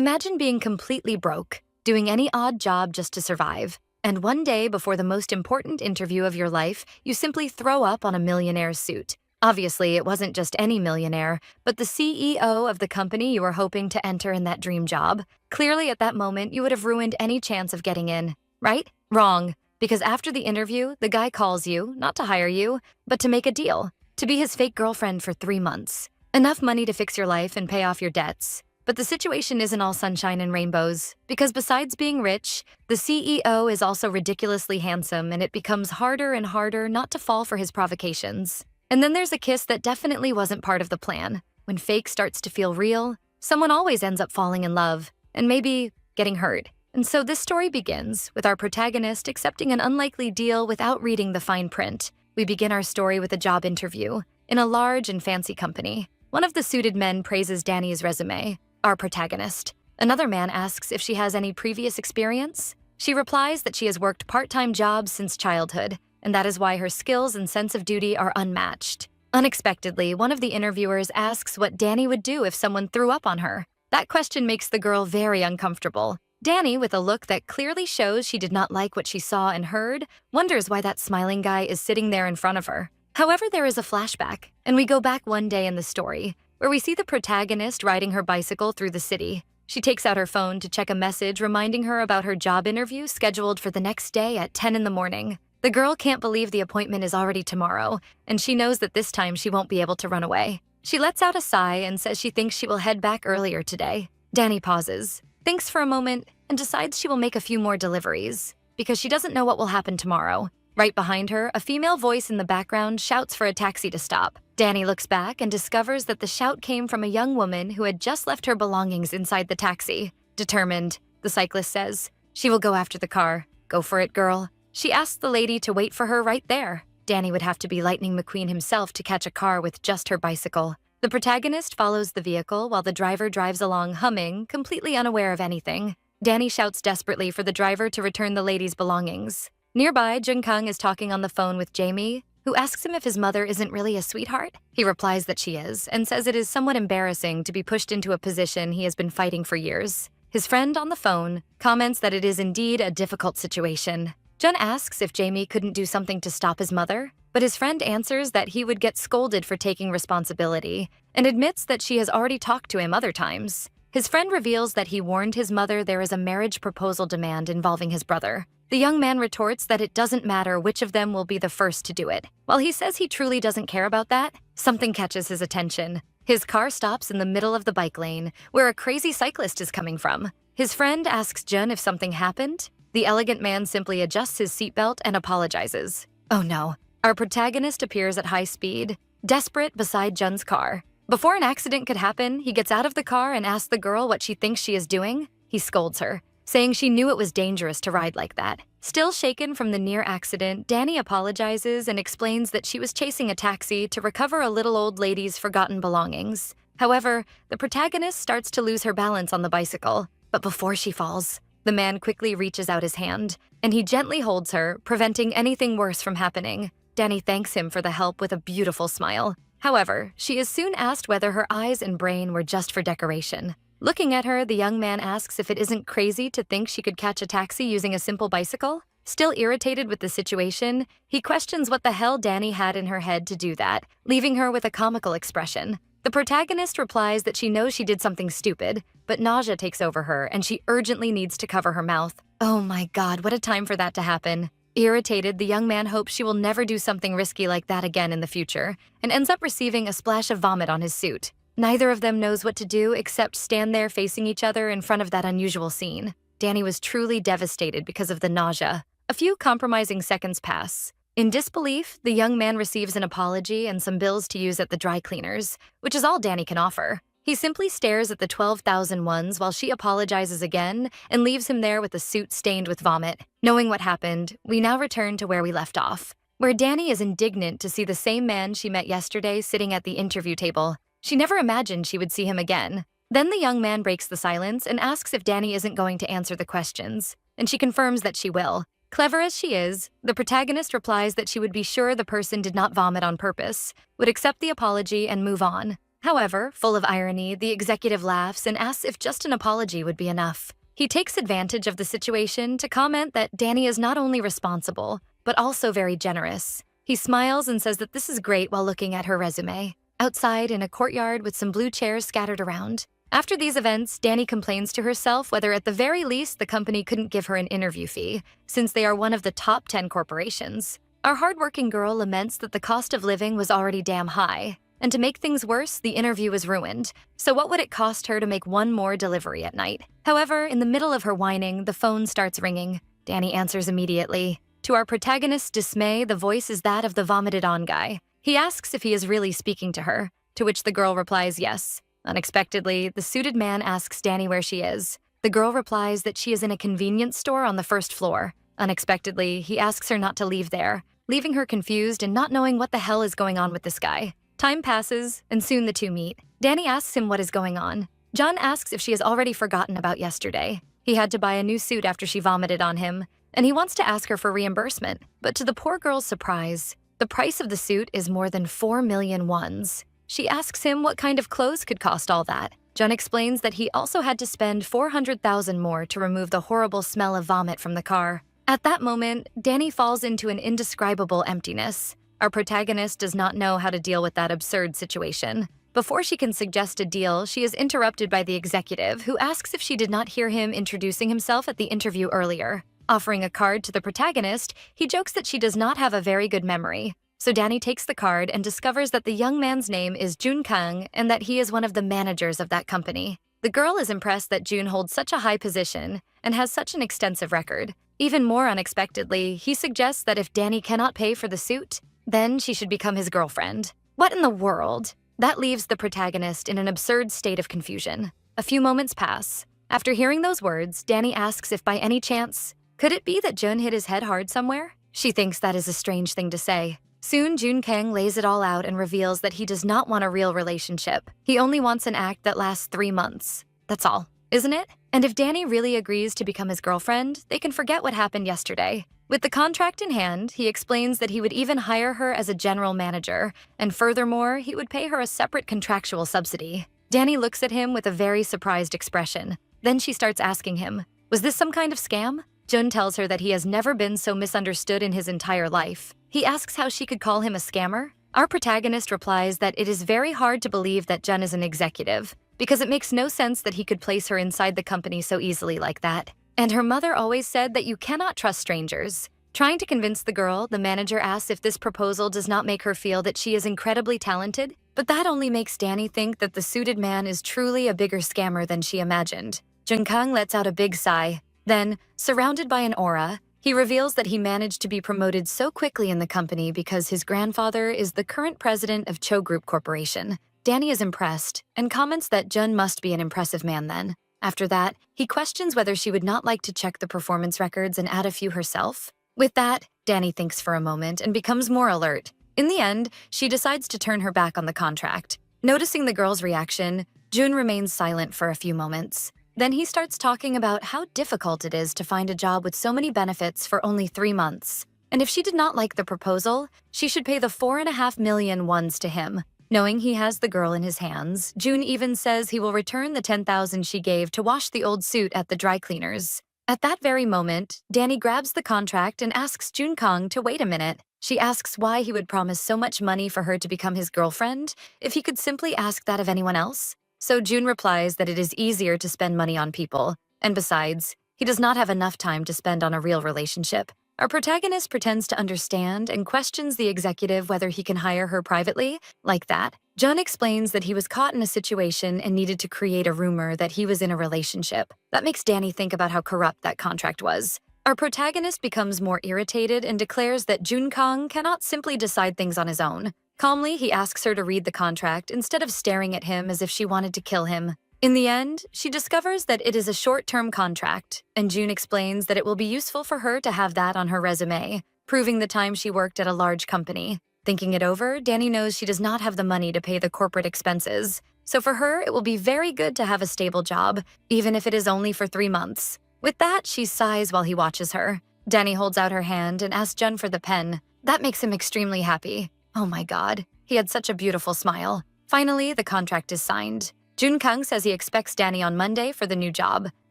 Imagine being completely broke, doing any odd job just to survive, and one day before the most important interview of your life, you simply throw up on a millionaire's suit. Obviously, it wasn't just any millionaire, but the CEO of the company you were hoping to enter in that dream job. Clearly, at that moment, you would have ruined any chance of getting in, right? Wrong. Because after the interview, the guy calls you, not to hire you, but to make a deal, to be his fake girlfriend for 3 months. Enough money to fix your life and pay off your debts. But the situation isn't all sunshine and rainbows, because besides being rich, the CEO is also ridiculously handsome, and it becomes harder and harder not to fall for his provocations. And then there's a kiss that definitely wasn't part of the plan. When fake starts to feel real, someone always ends up falling in love, and maybe getting hurt. And so this story begins with our protagonist accepting an unlikely deal without reading the fine print. We begin our story with a job interview in a large and fancy company. One of the suited men praises Danny's resume, our protagonist. Another man asks if she has any previous experience. She replies that she has worked part-time jobs since childhood, and that is why her skills and sense of duty are unmatched. Unexpectedly, one of the interviewers asks what Danny would do if someone threw up on her. That question makes the girl very uncomfortable. Danny, with a look that clearly shows she did not like what she saw and heard, wonders why that smiling guy is sitting there in front of her. However, there is a flashback, and we go back one day in the story, where we see the protagonist riding her bicycle through the city. She takes out her phone to check a message reminding her about her job interview scheduled for the next day at 10 in the morning. The girl can't believe the appointment is already tomorrow, and she knows that this time she won't be able to run away. She lets out a sigh and says she thinks she will head back earlier today. Danny pauses, thinks for a moment, and decides she will make a few more deliveries, because she doesn't know what will happen tomorrow. Right behind her, a female voice in the background shouts for a taxi to stop. Danny looks back and discovers that the shout came from a young woman who had just left her belongings inside the taxi. Determined, the cyclist says, she will go after the car. Go for it, girl. She asks the lady to wait for her right there. Danny would have to be Lightning McQueen himself to catch a car with just her bicycle. The protagonist follows the vehicle while the driver drives along humming, completely unaware of anything. Danny shouts desperately for the driver to return the lady's belongings. Nearby, Junkung is talking on the phone with Jamie, who asks him if his mother isn't really a sweetheart. He replies that she is, and says it is somewhat embarrassing to be pushed into a position he has been fighting for years. His friend on the phone comments that it is indeed a difficult situation. Jun asks if Jamie couldn't do something to stop his mother, but his friend answers that he would get scolded for taking responsibility, and admits that she has already talked to him other times. His friend reveals that he warned his mother there is a marriage proposal demand involving his brother. The young man retorts that it doesn't matter which of them will be the first to do it. While he says he truly doesn't care about that, something catches his attention. His car stops in the middle of the bike lane, where a crazy cyclist is coming from. His friend asks Jun if something happened. The elegant man simply adjusts his seatbelt and apologizes. Oh no. Our protagonist appears at high speed, desperate beside Jun's car. Before an accident could happen, he gets out of the car and asks the girl what she thinks she is doing. He scolds her, saying she knew it was dangerous to ride like that. Still shaken from the near accident, Danny apologizes and explains that she was chasing a taxi to recover a little old lady's forgotten belongings. However, the protagonist starts to lose her balance on the bicycle. But before she falls, the man quickly reaches out his hand, and he gently holds her, preventing anything worse from happening. Danny thanks him for the help with a beautiful smile. However, she is soon asked whether her eyes and brain were just for decoration. Looking at her, the young man asks if it isn't crazy to think she could catch a taxi using a simple bicycle. Still irritated with the situation, he questions what the hell Danny had in her head to do that, leaving her with a comical expression. The protagonist replies that she knows she did something stupid, but nausea takes over her and she urgently needs to cover her mouth. Oh my god, what a time for that to happen. Irritated, the young man hopes she will never do something risky like that again in the future, and ends up receiving a splash of vomit on his suit. Neither of them knows what to do except stand there facing each other in front of that unusual scene. Danny was truly devastated because of the nausea. A few compromising seconds pass. In disbelief, the young man receives an apology and some bills to use at the dry cleaners, which is all Danny can offer. He simply stares at the 12,000 ones while she apologizes again and leaves him there with a suit stained with vomit. Knowing what happened, we now return to where we left off, where Danny is indignant to see the same man she met yesterday sitting at the interview table. She never imagined she would see him again. Then the young man breaks the silence and asks if Danny isn't going to answer the questions, and she confirms that she will. Clever as she is, the protagonist replies that she would be sure the person did not vomit on purpose, would accept the apology and move on. However, full of irony, the executive laughs and asks if just an apology would be enough. He takes advantage of the situation to comment that Danny is not only responsible, but also very generous. He smiles and says that this is great while looking at her resume. Outside, in a courtyard with some blue chairs scattered around. After these events, Danny complains to herself whether at the very least the company couldn't give her an interview fee, since they are one of the top 10 corporations. Our hardworking girl laments that the cost of living was already damn high, and to make things worse, the interview was ruined. So what would it cost her to make one more delivery at night? However, in the middle of her whining, the phone starts ringing. Danny answers immediately. To our protagonist's dismay, the voice is that of the vomited-on guy. He asks if he is really speaking to her, to which the girl replies yes. Unexpectedly, the suited man asks Danny where she is. The girl replies that she is in a convenience store on the first floor. Unexpectedly, he asks her not to leave there, leaving her confused and not knowing what the hell is going on with this guy. Time passes, and soon the two meet. Danny asks him what is going on. John asks if she has already forgotten about yesterday. He had to buy a new suit after she vomited on him, and he wants to ask her for reimbursement. But to the poor girl's surprise, the price of the suit is more than 4 million wons. She asks him what kind of clothes could cost all that. John explains that he also had to spend 400,000 more to remove the horrible smell of vomit from the car. At that moment, Danny falls into an indescribable emptiness. Our protagonist does not know how to deal with that absurd situation. Before she can suggest a deal, she is interrupted by the executive, who asks if she did not hear him introducing himself at the interview earlier. Offering a card to the protagonist, he jokes that she does not have a very good memory. So Danny takes the card and discovers that the young man's name is Jun Kang and that he is one of the managers of that company. The girl is impressed that Jun holds such a high position and has such an extensive record. Even more unexpectedly, he suggests that if Danny cannot pay for the suit, then she should become his girlfriend. What in the world? That leaves the protagonist in an absurd state of confusion. A few moments pass. After hearing those words, Danny asks if by any chance, could it be that Jun hit his head hard somewhere? She thinks that is a strange thing to say. Soon, Jun Kang lays it all out and reveals that he does not want a real relationship. He only wants an act that lasts 3 months. That's all, isn't it? And if Danny really agrees to become his girlfriend, they can forget what happened yesterday. With the contract in hand, he explains that he would even hire her as a general manager, and furthermore, he would pay her a separate contractual subsidy. Danny looks at him with a very surprised expression. Then she starts asking him, was this some kind of scam? Jun tells her that he has never been so misunderstood in his entire life. He asks how she could call him a scammer. Our protagonist replies that it is very hard to believe that Jun is an executive, because it makes no sense that he could place her inside the company so easily like that. And her mother always said that you cannot trust strangers. Trying to convince the girl, the manager asks if this proposal does not make her feel that she is incredibly talented, but that only makes Danny think that the suited man is truly a bigger scammer than she imagined. Jun Kang lets out a big sigh. Then, surrounded by an aura, he reveals that he managed to be promoted so quickly in the company because his grandfather is the current president of Cho Group Corporation. Danny is impressed and comments that Jun must be an impressive man then. After that, he questions whether she would not like to check the performance records and add a few herself. With that, Danny thinks for a moment and becomes more alert. In the end, she decides to turn her back on the contract. Noticing the girl's reaction, Jun remains silent for a few moments. Then he starts talking about how difficult it is to find a job with so many benefits for only 3 months. And if she did not like the proposal, she should pay the 4.5 million wons to him. Knowing he has the girl in his hands, Jun even says he will return the 10,000 she gave to wash the old suit at the dry cleaners. At that very moment, Danny grabs the contract and asks Jun Kang to wait a minute. She asks why he would promise so much money for her to become his girlfriend if he could simply ask that of anyone else. So Jun replies that it is easier to spend money on people, and besides, he does not have enough time to spend on a real relationship. Our protagonist pretends to understand and questions the executive whether he can hire her privately, like that. Jun explains that he was caught in a situation and needed to create a rumor that he was in a relationship. That makes Danny think about how corrupt that contract was. Our protagonist becomes more irritated and declares that Jun Kang cannot simply decide things on his own. Calmly, he asks her to read the contract instead of staring at him as if she wanted to kill him. In the end, she discovers that it is a short-term contract, and Jun explains that it will be useful for her to have that on her resume, proving the time she worked at a large company. Thinking it over, Danny knows she does not have the money to pay the corporate expenses, so for her, it will be very good to have a stable job, even if it is only for 3 months. With that, she sighs while he watches her. Danny holds out her hand and asks Jun for the pen. That makes him extremely happy. Oh my God, he had such a beautiful smile. Finally, the contract is signed. Jun-kang says he expects Danny on Monday for the new job.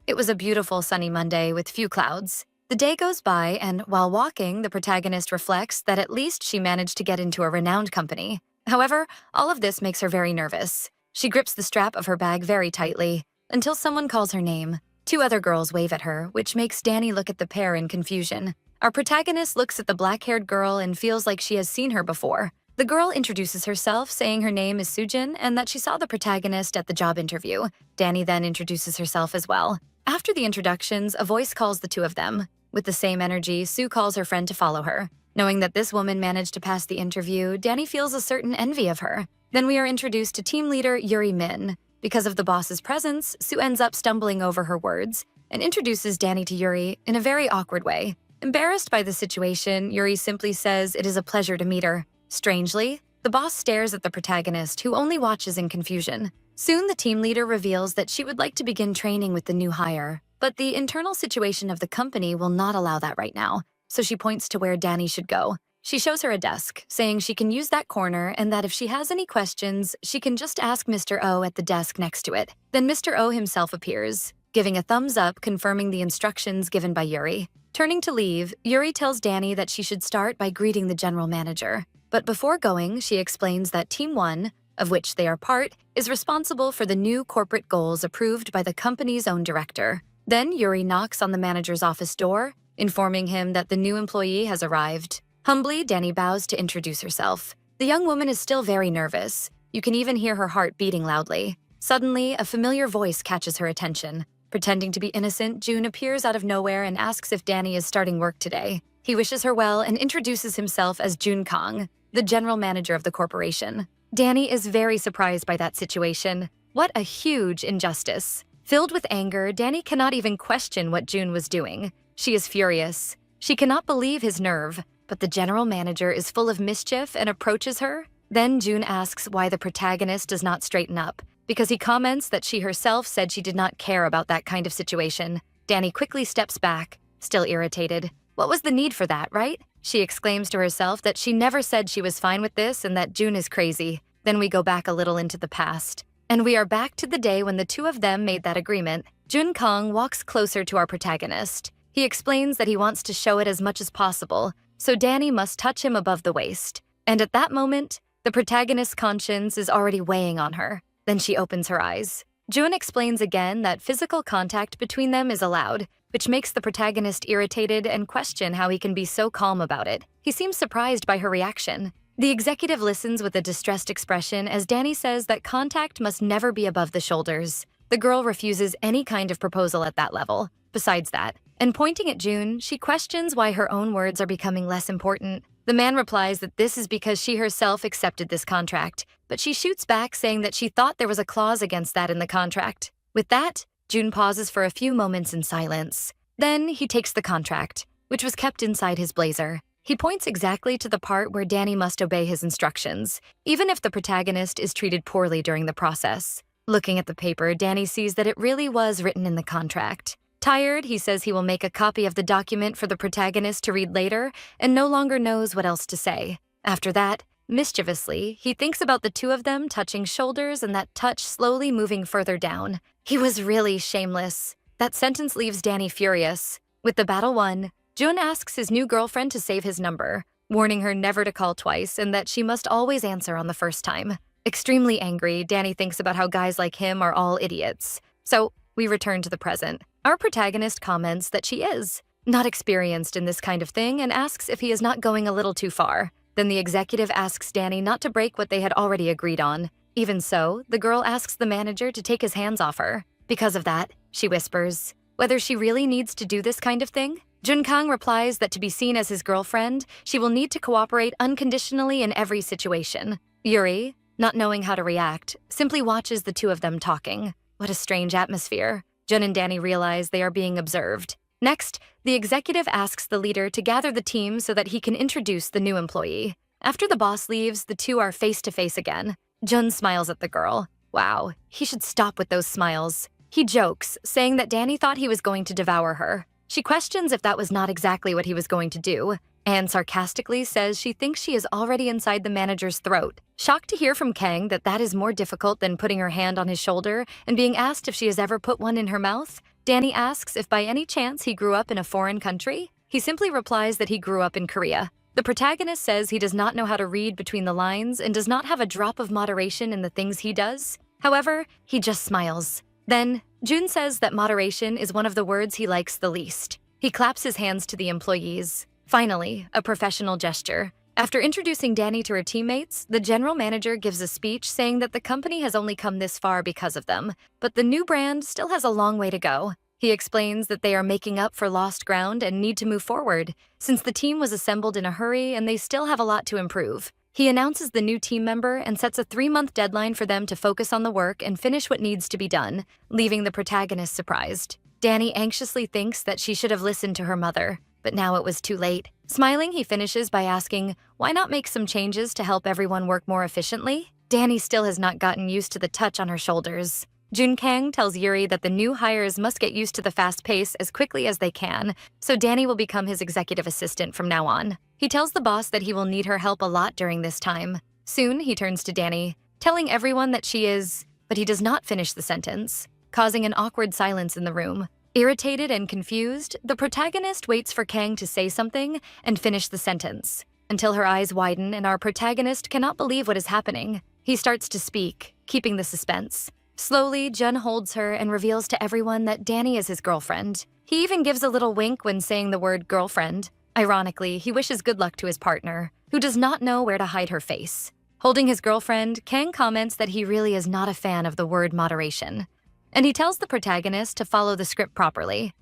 It was a beautiful sunny Monday with few clouds. The day goes by, and while walking, the protagonist reflects that at least she managed to get into a renowned company. However, all of this makes her very nervous. She grips the strap of her bag very tightly, until someone calls her name. Two other girls wave at her, which makes Danny look at the pair in confusion. Our protagonist looks at the black-haired girl and feels like she has seen her before. The girl introduces herself, saying her name is Sujin and that she saw the protagonist at the job interview. Danny then introduces herself as well. After the introductions, a voice calls the two of them. With the same energy, Sue calls her friend to follow her. Knowing that this woman managed to pass the interview, Danny feels a certain envy of her. Then we are introduced to team leader Yuri Min. Because of the boss's presence, Sue ends up stumbling over her words and introduces Danny to Yuri in a very awkward way. Embarrassed by the situation, Yuri simply says it is a pleasure to meet her. Strangely, the boss stares at the protagonist, who only watches in confusion. Soon, the team leader reveals that she would like to begin training with the new hire, but the internal situation of the company will not allow that right now, so she points to where Danny should go. She shows her a desk, saying she can use that corner and that if she has any questions, she can just ask Mr. O at the desk next to it. Then Mr. O himself appears, giving a thumbs up, confirming the instructions given by Yuri. Turning to leave, Yuri tells Danny that she should start by greeting the general manager. But before going, she explains that Team 1, of which they are part, is responsible for the new corporate goals approved by the company's own director. Then Yuri knocks on the manager's office door, informing him that the new employee has arrived. Humbly, Danny bows to introduce herself. The young woman is still very nervous. You can even hear her heart beating loudly. Suddenly, a familiar voice catches her attention. Pretending to be innocent, June appears out of nowhere and asks if Danny is starting work today. He wishes her well and introduces himself as Jun-kang, the general manager of the corporation. Danny is very surprised by that situation. What a huge injustice. Filled with anger, Danny cannot even question what June was doing. She is furious. She cannot believe his nerve. But the general manager is full of mischief and approaches her. Then June asks why the protagonist does not straighten up, because he comments that she herself said she did not care about that kind of situation. Danny quickly steps back, still irritated. What was the need for that, right? She exclaims to herself that she never said she was fine with this and that June is crazy. Then we go back a little into the past. And we are back to the day when the two of them made that agreement. Jun-kang walks closer to our protagonist. He explains that he wants to show it as much as possible, so Danny must touch him above the waist. And at that moment, the protagonist's conscience is already weighing on her. Then she opens her eyes. June explains again that physical contact between them is allowed, which makes the protagonist irritated and question how he can be so calm about it. He seems surprised by her reaction. The executive listens with a distressed expression as Danny says that contact must never be above the shoulders. The girl refuses any kind of proposal at that level. Besides that, and pointing at June, she questions why her own words are becoming less important. The man replies that this is because she herself accepted this contract, but she shoots back saying that she thought there was a clause against that in the contract. With that, June pauses for a few moments in silence. Then he takes the contract, which was kept inside his blazer. He points exactly to the part where Danny must obey his instructions, even if the protagonist is treated poorly during the process. Looking at the paper, Danny sees that it really was written in the contract. Tired, he says he will make a copy of the document for the protagonist to read later and no longer knows what else to say. After that, mischievously, he thinks about the two of them touching shoulders and that touch slowly moving further down. He was really shameless. That sentence leaves Danny furious. With the battle won, Jun asks his new girlfriend to save his number, warning her never to call twice and that she must always answer on the first time. Extremely angry, Danny thinks about how guys like him are all idiots. So, we return to the present. Our protagonist comments that she is not experienced in this kind of thing and asks if he is not going a little too far. Then the executive asks Danny not to break what they had already agreed on. Even so, the girl asks the manager to take his hands off her. Because of that, she whispers whether she really needs to do this kind of thing. Jun-kang replies that to be seen as his girlfriend, she will need to cooperate unconditionally in every situation. Yuri, not knowing how to react, simply watches the two of them talking. What a strange atmosphere. Jun and Danny realize they are being observed. Next, the executive asks the leader to gather the team so that he can introduce the new employee. After the boss leaves, the two are face to face again. Jun smiles at the girl. Wow, he should stop with those smiles. He jokes, saying that Danny thought he was going to devour her. She questions if that was not exactly what he was going to do. Anne sarcastically says she thinks she is already inside the manager's throat. Shocked to hear from Kang that that is more difficult than putting her hand on his shoulder and being asked if she has ever put one in her mouth, Danny asks if by any chance he grew up in a foreign country. He simply replies that he grew up in Korea. The protagonist says he does not know how to read between the lines and does not have a drop of moderation in the things he does. However, he just smiles. Then, Jun says that moderation is one of the words he likes the least. He claps his hands to the employees. Finally, a professional gesture. After introducing Danny to her teammates, the general manager gives a speech saying that the company has only come this far because of them, but the new brand still has a long way to go. He explains that they are making up for lost ground and need to move forward, since the team was assembled in a hurry and they still have a lot to improve. He announces the new team member and sets a 3-month deadline for them to focus on the work and finish what needs to be done, leaving the protagonist surprised. Danny anxiously thinks that she should have listened to her mother, but now it was too late. Smiling, he finishes by asking, why not make some changes to help everyone work more efficiently? Danny still has not gotten used to the touch on her shoulders. Jun Kang tells Yuri that the new hires must get used to the fast pace as quickly as they can, so Danny will become his executive assistant from now on. He tells the boss that he will need her help a lot during this time. Soon, he turns to Danny, telling everyone that she is, but he does not finish the sentence, causing an awkward silence in the room. Irritated and confused, the protagonist waits for Kang to say something and finish the sentence, until her eyes widen and our protagonist cannot believe what is happening. He starts to speak, keeping the suspense. Slowly, Jun holds her and reveals to everyone that Danny is his girlfriend. He even gives a little wink when saying the word girlfriend. Ironically, he wishes good luck to his partner, who does not know where to hide her face. Holding his girlfriend, Kang comments that he really is not a fan of the word moderation, and he tells the protagonist to follow the script properly.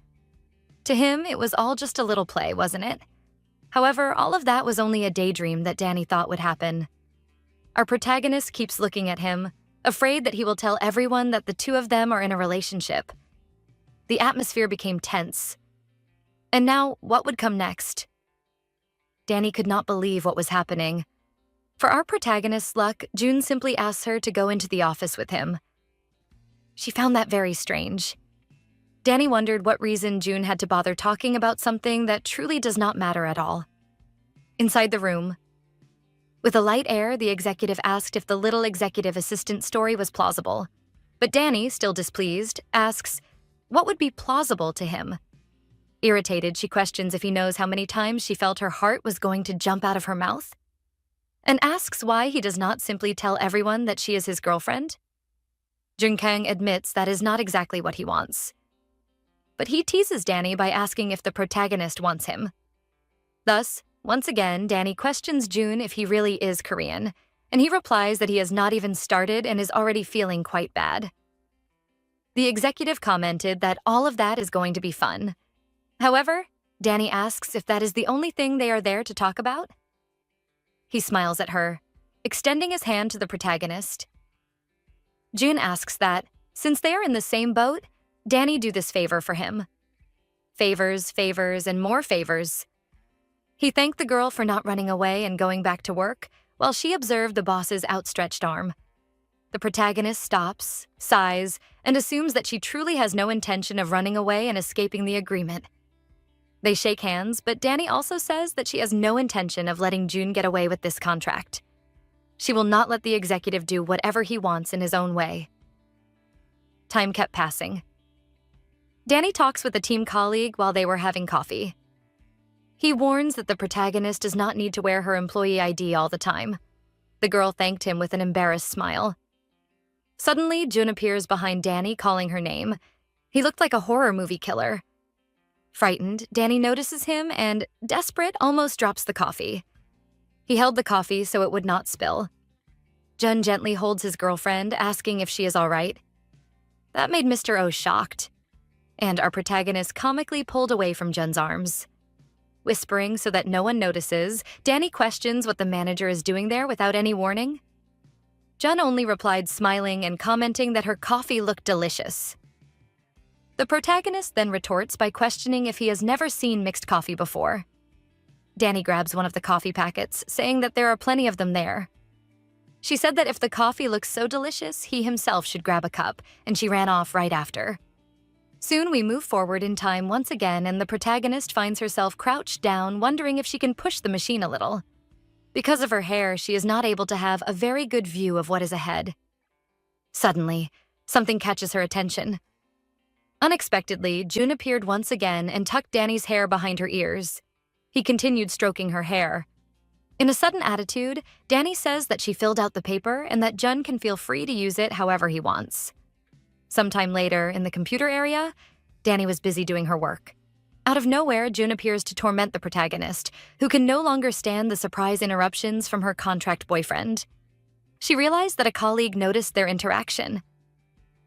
To him, it was all just a little play, wasn't it? However, all of that was only a daydream that Danny thought would happen. Our protagonist keeps looking at him, afraid that he will tell everyone that the two of them are in a relationship. The atmosphere became tense. And now, what would come next? Danny could not believe what was happening. For our protagonist's luck, June simply asks her to go into the office with him. She found that very strange. Danny wondered what reason June had to bother talking about something that truly does not matter at all. Inside the room, with a light air, the executive asked if the little executive assistant story was plausible. But Danny, still displeased, asks, what would be plausible to him? Irritated, she questions if he knows how many times she felt her heart was going to jump out of her mouth, and asks why he does not simply tell everyone that she is his girlfriend. Jun Kang admits that is not exactly what he wants. But he teases Danny by asking if the protagonist wants him. Thus, once again, Danny questions June if he really is Korean, and he replies that he has not even started and is already feeling quite bad. The executive commented that all of that is going to be fun. However, Danny asks if that is the only thing they are there to talk about. He smiles at her, extending his hand to the protagonist. June asks that, since they are in the same boat, Danny do this favor for him. Favors, favors, and more favors. He thanked the girl for not running away and going back to work, while she observed the boss's outstretched arm. The protagonist stops, sighs, and assumes that she truly has no intention of running away and escaping the agreement. They shake hands, but Danny also says that she has no intention of letting June get away with this contract. She will not let the executive do whatever he wants in his own way. Time kept passing. Danny talks with a team colleague while they were having coffee. He warns that the protagonist does not need to wear her employee ID all the time. The girl thanked him with an embarrassed smile. Suddenly, Jun appears behind Danny, calling her name. He looked like a horror movie killer. Frightened, Danny notices him and, desperate, almost drops the coffee. He held the coffee so it would not spill. Jun gently holds his girlfriend, asking if she is all right. That made Mr. O shocked, and our protagonist comically pulled away from Jun's arms. Whispering so that no one notices, Danny questions what the manager is doing there without any warning. Jun only replied smiling and commenting that her coffee looked delicious. The protagonist then retorts by questioning if he has never seen mixed coffee before. Danny grabs one of the coffee packets, saying that there are plenty of them there. She said that if the coffee looks so delicious, he himself should grab a cup, and she ran off right after. Soon we move forward in time once again, and the protagonist finds herself crouched down, wondering if she can push the machine a little. Because of her hair, she is not able to have a very good view of what is ahead. Suddenly, something catches her attention. Unexpectedly, Jun appeared once again and tucked Danny's hair behind her ears. He continued stroking her hair. In a sudden attitude, Danny says that she filled out the paper and that Jun can feel free to use it however he wants. Sometime later, in the computer area, Danny was busy doing her work. Out of nowhere, Jun appears to torment the protagonist, who can no longer stand the surprise interruptions from her contract boyfriend. She realized that a colleague noticed their interaction,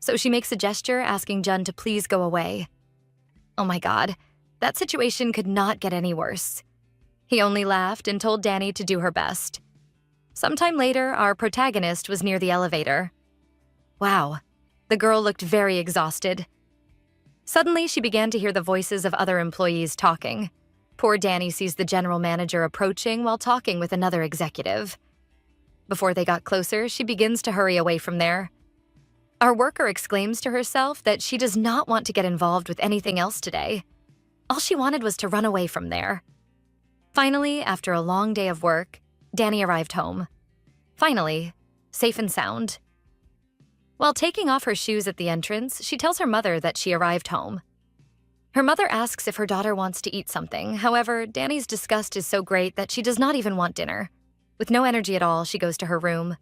so she makes a gesture asking Jun to please go away. Oh my god, that situation could not get any worse. He only laughed and told Danny to do her best. Sometime later, our protagonist was near the elevator. Wow, the girl looked very exhausted. Suddenly, she began to hear the voices of other employees talking. Poor Danny sees the general manager approaching while talking with another executive. Before they got closer, she begins to hurry away from there. Our worker exclaims to herself that she does not want to get involved with anything else today. All she wanted was to run away from there. Finally, after a long day of work, Danny arrived home. Finally, safe and sound. While taking off her shoes at the entrance, she tells her mother that she arrived home. Her mother asks if her daughter wants to eat something. However, Danny's disgust is so great that she does not even want dinner. With no energy at all, she goes to her room.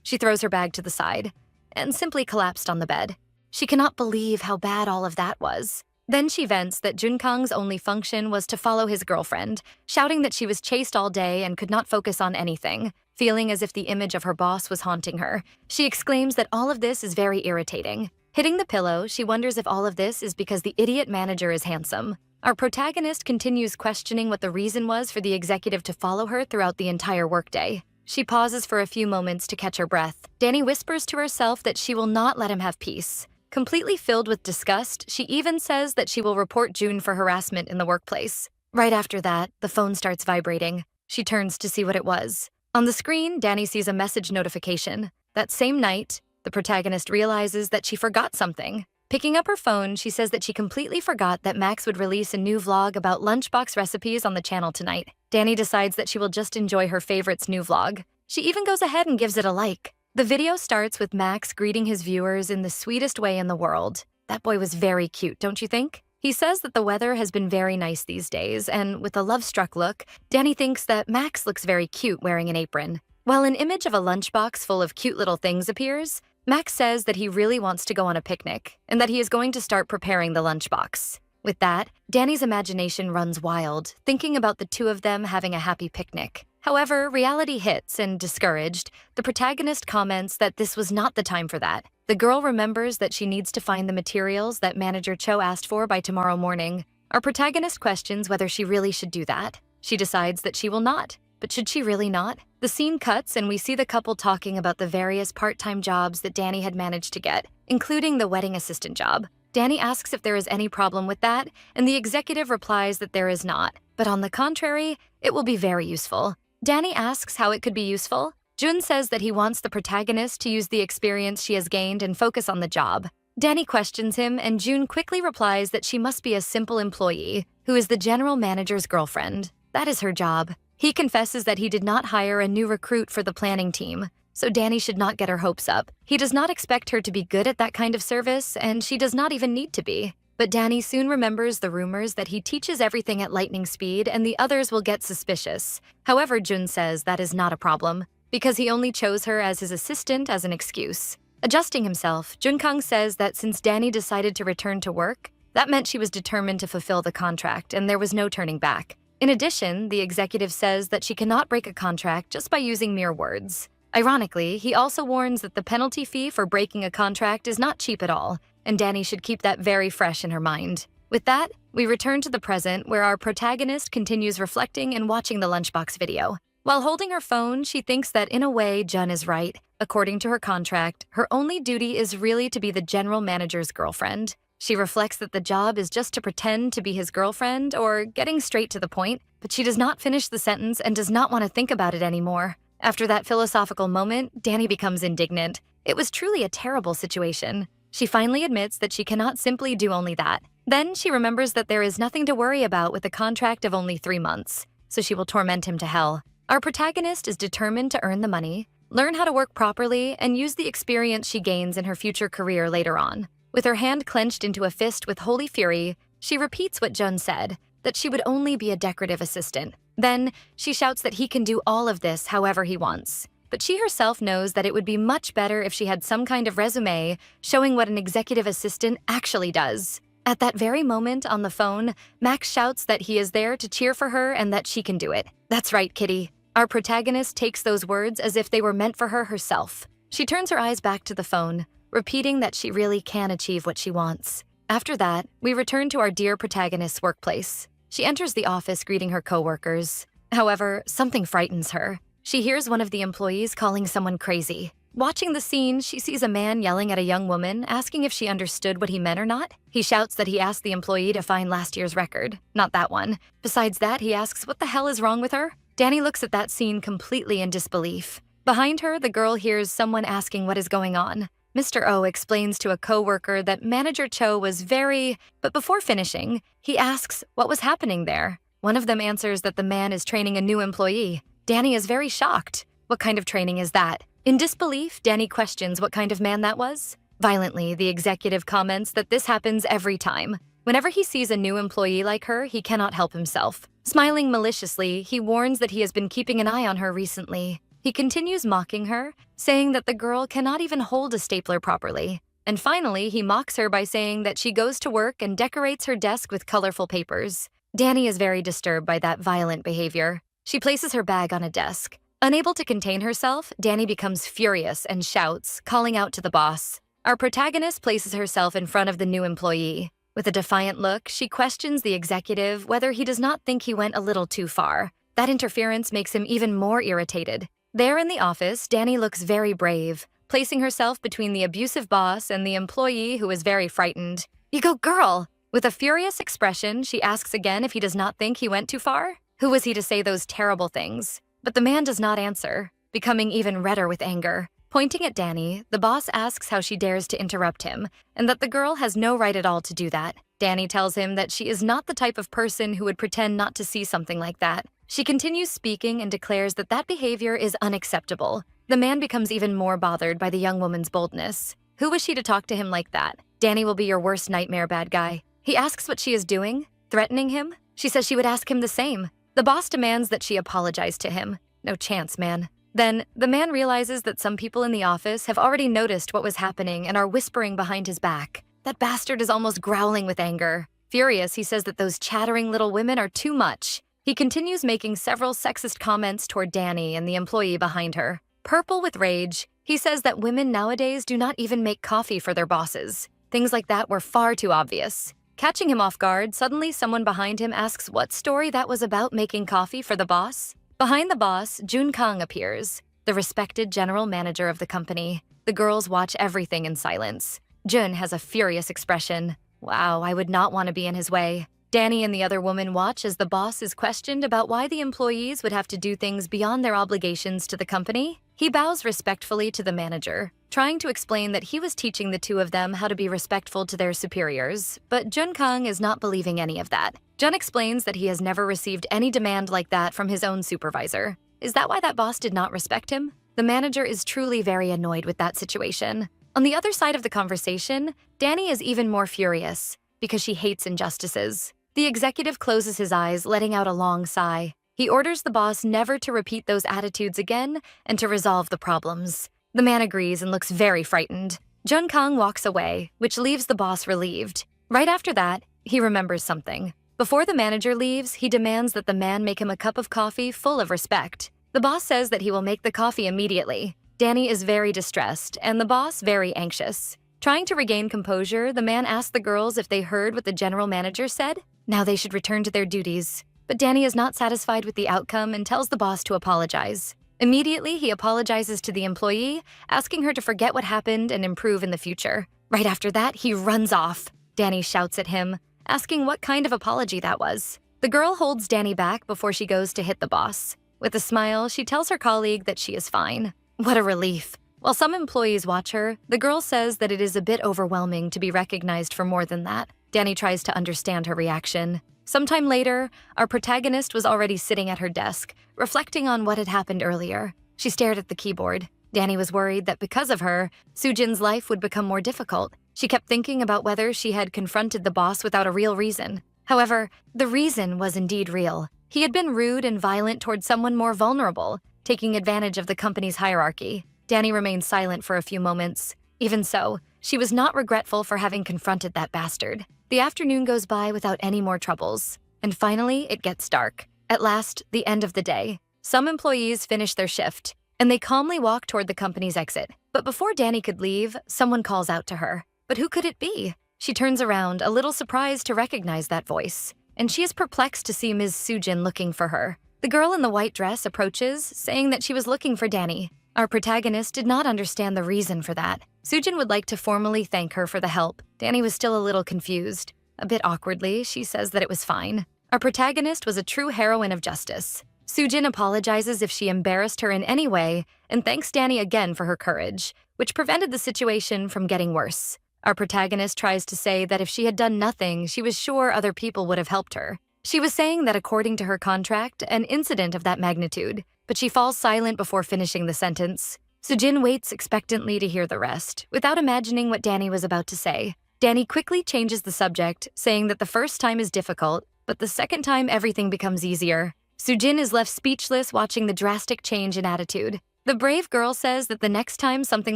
She throws her bag to the side and simply collapsed on the bed. She cannot believe how bad all of that was. Then she vents that Junkang's only function was to follow his girlfriend, shouting that she was chased all day and could not focus on anything. Feeling as if the image of her boss was haunting her, she exclaims that all of this is very irritating. Hitting the pillow, she wonders if all of this is because the idiot manager is handsome. Our protagonist continues questioning what the reason was for the executive to follow her throughout the entire workday. She pauses for a few moments to catch her breath. Danny whispers to herself that she will not let him have peace. Completely filled with disgust, she even says that she will report Jun for harassment in the workplace. Right after that, the phone starts vibrating. She turns to see what it was. On the screen, Danny sees a message notification. That same night, the protagonist realizes that she forgot something. Picking up her phone, she says that she completely forgot that Max would release a new vlog about lunchbox recipes on the channel tonight. Danny decides that she will just enjoy her favorite's new vlog. She even goes ahead and gives it a like. The video starts with Max greeting his viewers in the sweetest way in the world. That boy was very cute, don't you think? He says that the weather has been very nice these days, and with a love-struck look, Danny thinks that Max looks very cute wearing an apron. While an image of a lunchbox full of cute little things appears, Max says that he really wants to go on a picnic, and that he is going to start preparing the lunchbox. With that, Danny's imagination runs wild, thinking about the two of them having a happy picnic. However, reality hits, and discouraged, the protagonist comments that this was not the time for that. The girl remembers that she needs to find the materials that Manager Cho asked for by tomorrow morning. Our protagonist questions whether she really should do that. She decides that she will not. But should she really not? The scene cuts and we see the couple talking about the various part-time jobs that Danny had managed to get, including the wedding assistant job. Danny asks if there is any problem with that, and the executive replies that there is not. But on the contrary, it will be very useful. Danny asks how it could be useful. Jun says that he wants the protagonist to use the experience she has gained and focus on the job. Danny questions him, and Jun quickly replies that she must be a simple employee who is the general manager's girlfriend. That is her job. He confesses that he did not hire a new recruit for the planning team, so Danny should not get her hopes up. He does not expect her to be good at that kind of service, and she does not even need to be. But Danny soon remembers the rumors that he teaches everything at lightning speed and the others will get suspicious. However, Jun says that is not a problem, because he only chose her as his assistant as an excuse. Adjusting himself, Junkang says that since Danny decided to return to work, that meant she was determined to fulfill the contract and there was no turning back. In addition, the executive says that she cannot break a contract just by using mere words. Ironically, he also warns that the penalty fee for breaking a contract is not cheap at all, and Danny should keep that very fresh in her mind. With that, we return to the present where our protagonist continues reflecting and watching the lunchbox video. While holding her phone, she thinks that in a way, Jun is right. According to her contract, her only duty is really to be the general manager's girlfriend. She reflects that the job is just to pretend to be his girlfriend or getting straight to the point, but she does not finish the sentence and does not want to think about it anymore. After that philosophical moment, Danny becomes indignant. It was truly a terrible situation. She finally admits that she cannot simply do only that. Then she remembers that there is nothing to worry about with a contract of only 3 months, so she will torment him to hell. Our protagonist is determined to earn the money, learn how to work properly, and use the experience she gains in her future career later on. With her hand clenched into a fist with holy fury, she repeats what Jun said, that she would only be a decorative assistant. Then, she shouts that he can do all of this however he wants. But she herself knows that it would be much better if she had some kind of resume showing what an executive assistant actually does. At that very moment on the phone, Max shouts that he is there to cheer for her and that she can do it. That's right, Kitty. Our protagonist takes those words as if they were meant for her herself. She turns her eyes back to the phone, repeating that she really can achieve what she wants. After that, we return to our dear protagonist's workplace. She enters the office greeting her coworkers. However, something frightens her. She hears one of the employees calling someone crazy. Watching the scene, she sees a man yelling at a young woman, asking if she understood what he meant or not. He shouts that he asked the employee to find last year's record. Not that one. Besides that, he asks what the hell is wrong with her? Danny looks at that scene completely in disbelief. Behind her, the girl hears someone asking what is going on. Mr. O explains to a coworker that Manager Cho was but before finishing, he asks what was happening there. One of them answers that the man is training a new employee. Danny is very shocked. What kind of training is that? In disbelief, Danny questions what kind of man that was. Violently, the executive comments that this happens every time. Whenever he sees a new employee like her, he cannot help himself. Smiling maliciously, he warns that he has been keeping an eye on her recently. He continues mocking her, saying that the girl cannot even hold a stapler properly. And finally, he mocks her by saying that she goes to work and decorates her desk with colorful papers. Danny is very disturbed by that violent behavior. She places her bag on a desk. Unable to contain herself, Danny becomes furious and shouts, calling out to the boss. Our protagonist places herself in front of the new employee. With a defiant look, she questions the executive whether he does not think he went a little too far. That interference makes him even more irritated. There in the office, Danny looks very brave, placing herself between the abusive boss and the employee who is very frightened. "You go, girl!" With a furious expression, she asks again if he does not think he went too far. Who was he to say those terrible things? But the man does not answer, becoming even redder with anger. Pointing at Danny, the boss asks how she dares to interrupt him, and that the girl has no right at all to do that. Danny tells him that she is not the type of person who would pretend not to see something like that. She continues speaking and declares that that behavior is unacceptable. The man becomes even more bothered by the young woman's boldness. Who was she to talk to him like that? Danny will be your worst nightmare, bad guy. He asks what she is doing, threatening him. She says she would ask him the same. The boss demands that she apologize to him. No chance, man. Then, the man realizes that some people in the office have already noticed what was happening and are whispering behind his back. That bastard is almost growling with anger. Furious, he says that those chattering little women are too much. He continues making several sexist comments toward Danny and the employee behind her. Purple with rage, he says that women nowadays do not even make coffee for their bosses. Things like that were far too obvious. Catching him off guard, suddenly someone behind him asks what story that was about making coffee for the boss. Behind the boss, Jun Kang appears, the respected general manager of the company. The girls watch everything in silence. Jun has a furious expression. Wow, I would not want to be in his way. Danny and the other woman watch as the boss is questioned about why the employees would have to do things beyond their obligations to the company. He bows respectfully to the manager, trying to explain that he was teaching the two of them how to be respectful to their superiors, but Jun Kang is not believing any of that. Jun explains that he has never received any demand like that from his own supervisor. Is that why that boss did not respect him? The manager is truly very annoyed with that situation. On the other side of the conversation, Danny is even more furious because she hates injustices. The executive closes his eyes, letting out a long sigh. He orders the boss never to repeat those attitudes again and to resolve the problems. The man agrees and looks very frightened. Jun Kang walks away, which leaves the boss relieved. Right after that, he remembers something. Before the manager leaves, he demands that the man make him a cup of coffee full of respect. The boss says that he will make the coffee immediately. Danny is very distressed, and the boss very anxious. Trying to regain composure, the man asks the girls if they heard what the general manager said. Now they should return to their duties. But Danny is not satisfied with the outcome and tells the boss to apologize. Immediately, he apologizes to the employee, asking her to forget what happened and improve in the future. Right after that, he runs off. Danny shouts at him, asking what kind of apology that was. The girl holds Danny back before she goes to hit the boss. With a smile, she tells her colleague that she is fine. What a relief. While some employees watch her, the girl says that it is a bit overwhelming to be recognized for more than that. Danny tries to understand her reaction. Sometime later, our protagonist was already sitting at her desk, reflecting on what had happened earlier. She stared at the keyboard. Danny was worried that because of her, Sujin's life would become more difficult. She kept thinking about whether she had confronted the boss without a real reason. However, the reason was indeed real. He had been rude and violent toward someone more vulnerable, taking advantage of the company's hierarchy. Danny remained silent for a few moments. Even so, she was not regretful for having confronted that bastard. The afternoon goes by without any more troubles. And finally, it gets dark. At last, the end of the day. Some employees finish their shift, and they calmly walk toward the company's exit. But before Danny could leave, someone calls out to her. But who could it be? She turns around, a little surprised to recognize that voice. And she is perplexed to see Ms. Sujin looking for her. The girl in the white dress approaches, saying that she was looking for Danny. Our protagonist did not understand the reason for that. Sujin would like to formally thank her for the help. Danny was still a little confused. A bit awkwardly, she says that it was fine. Our protagonist was a true heroine of justice. Sujin apologizes if she embarrassed her in any way and thanks Danny again for her courage, which prevented the situation from getting worse. Our protagonist tries to say that if she had done nothing, she was sure other people would have helped her. She was saying that according to her contract, an incident of that magnitude, but she falls silent before finishing the sentence. Sujin waits expectantly to hear the rest, without imagining what Danny was about to say. Danny quickly changes the subject, saying that the first time is difficult, but the second time everything becomes easier. Sujin is left speechless watching the drastic change in attitude. The brave girl says that the next time something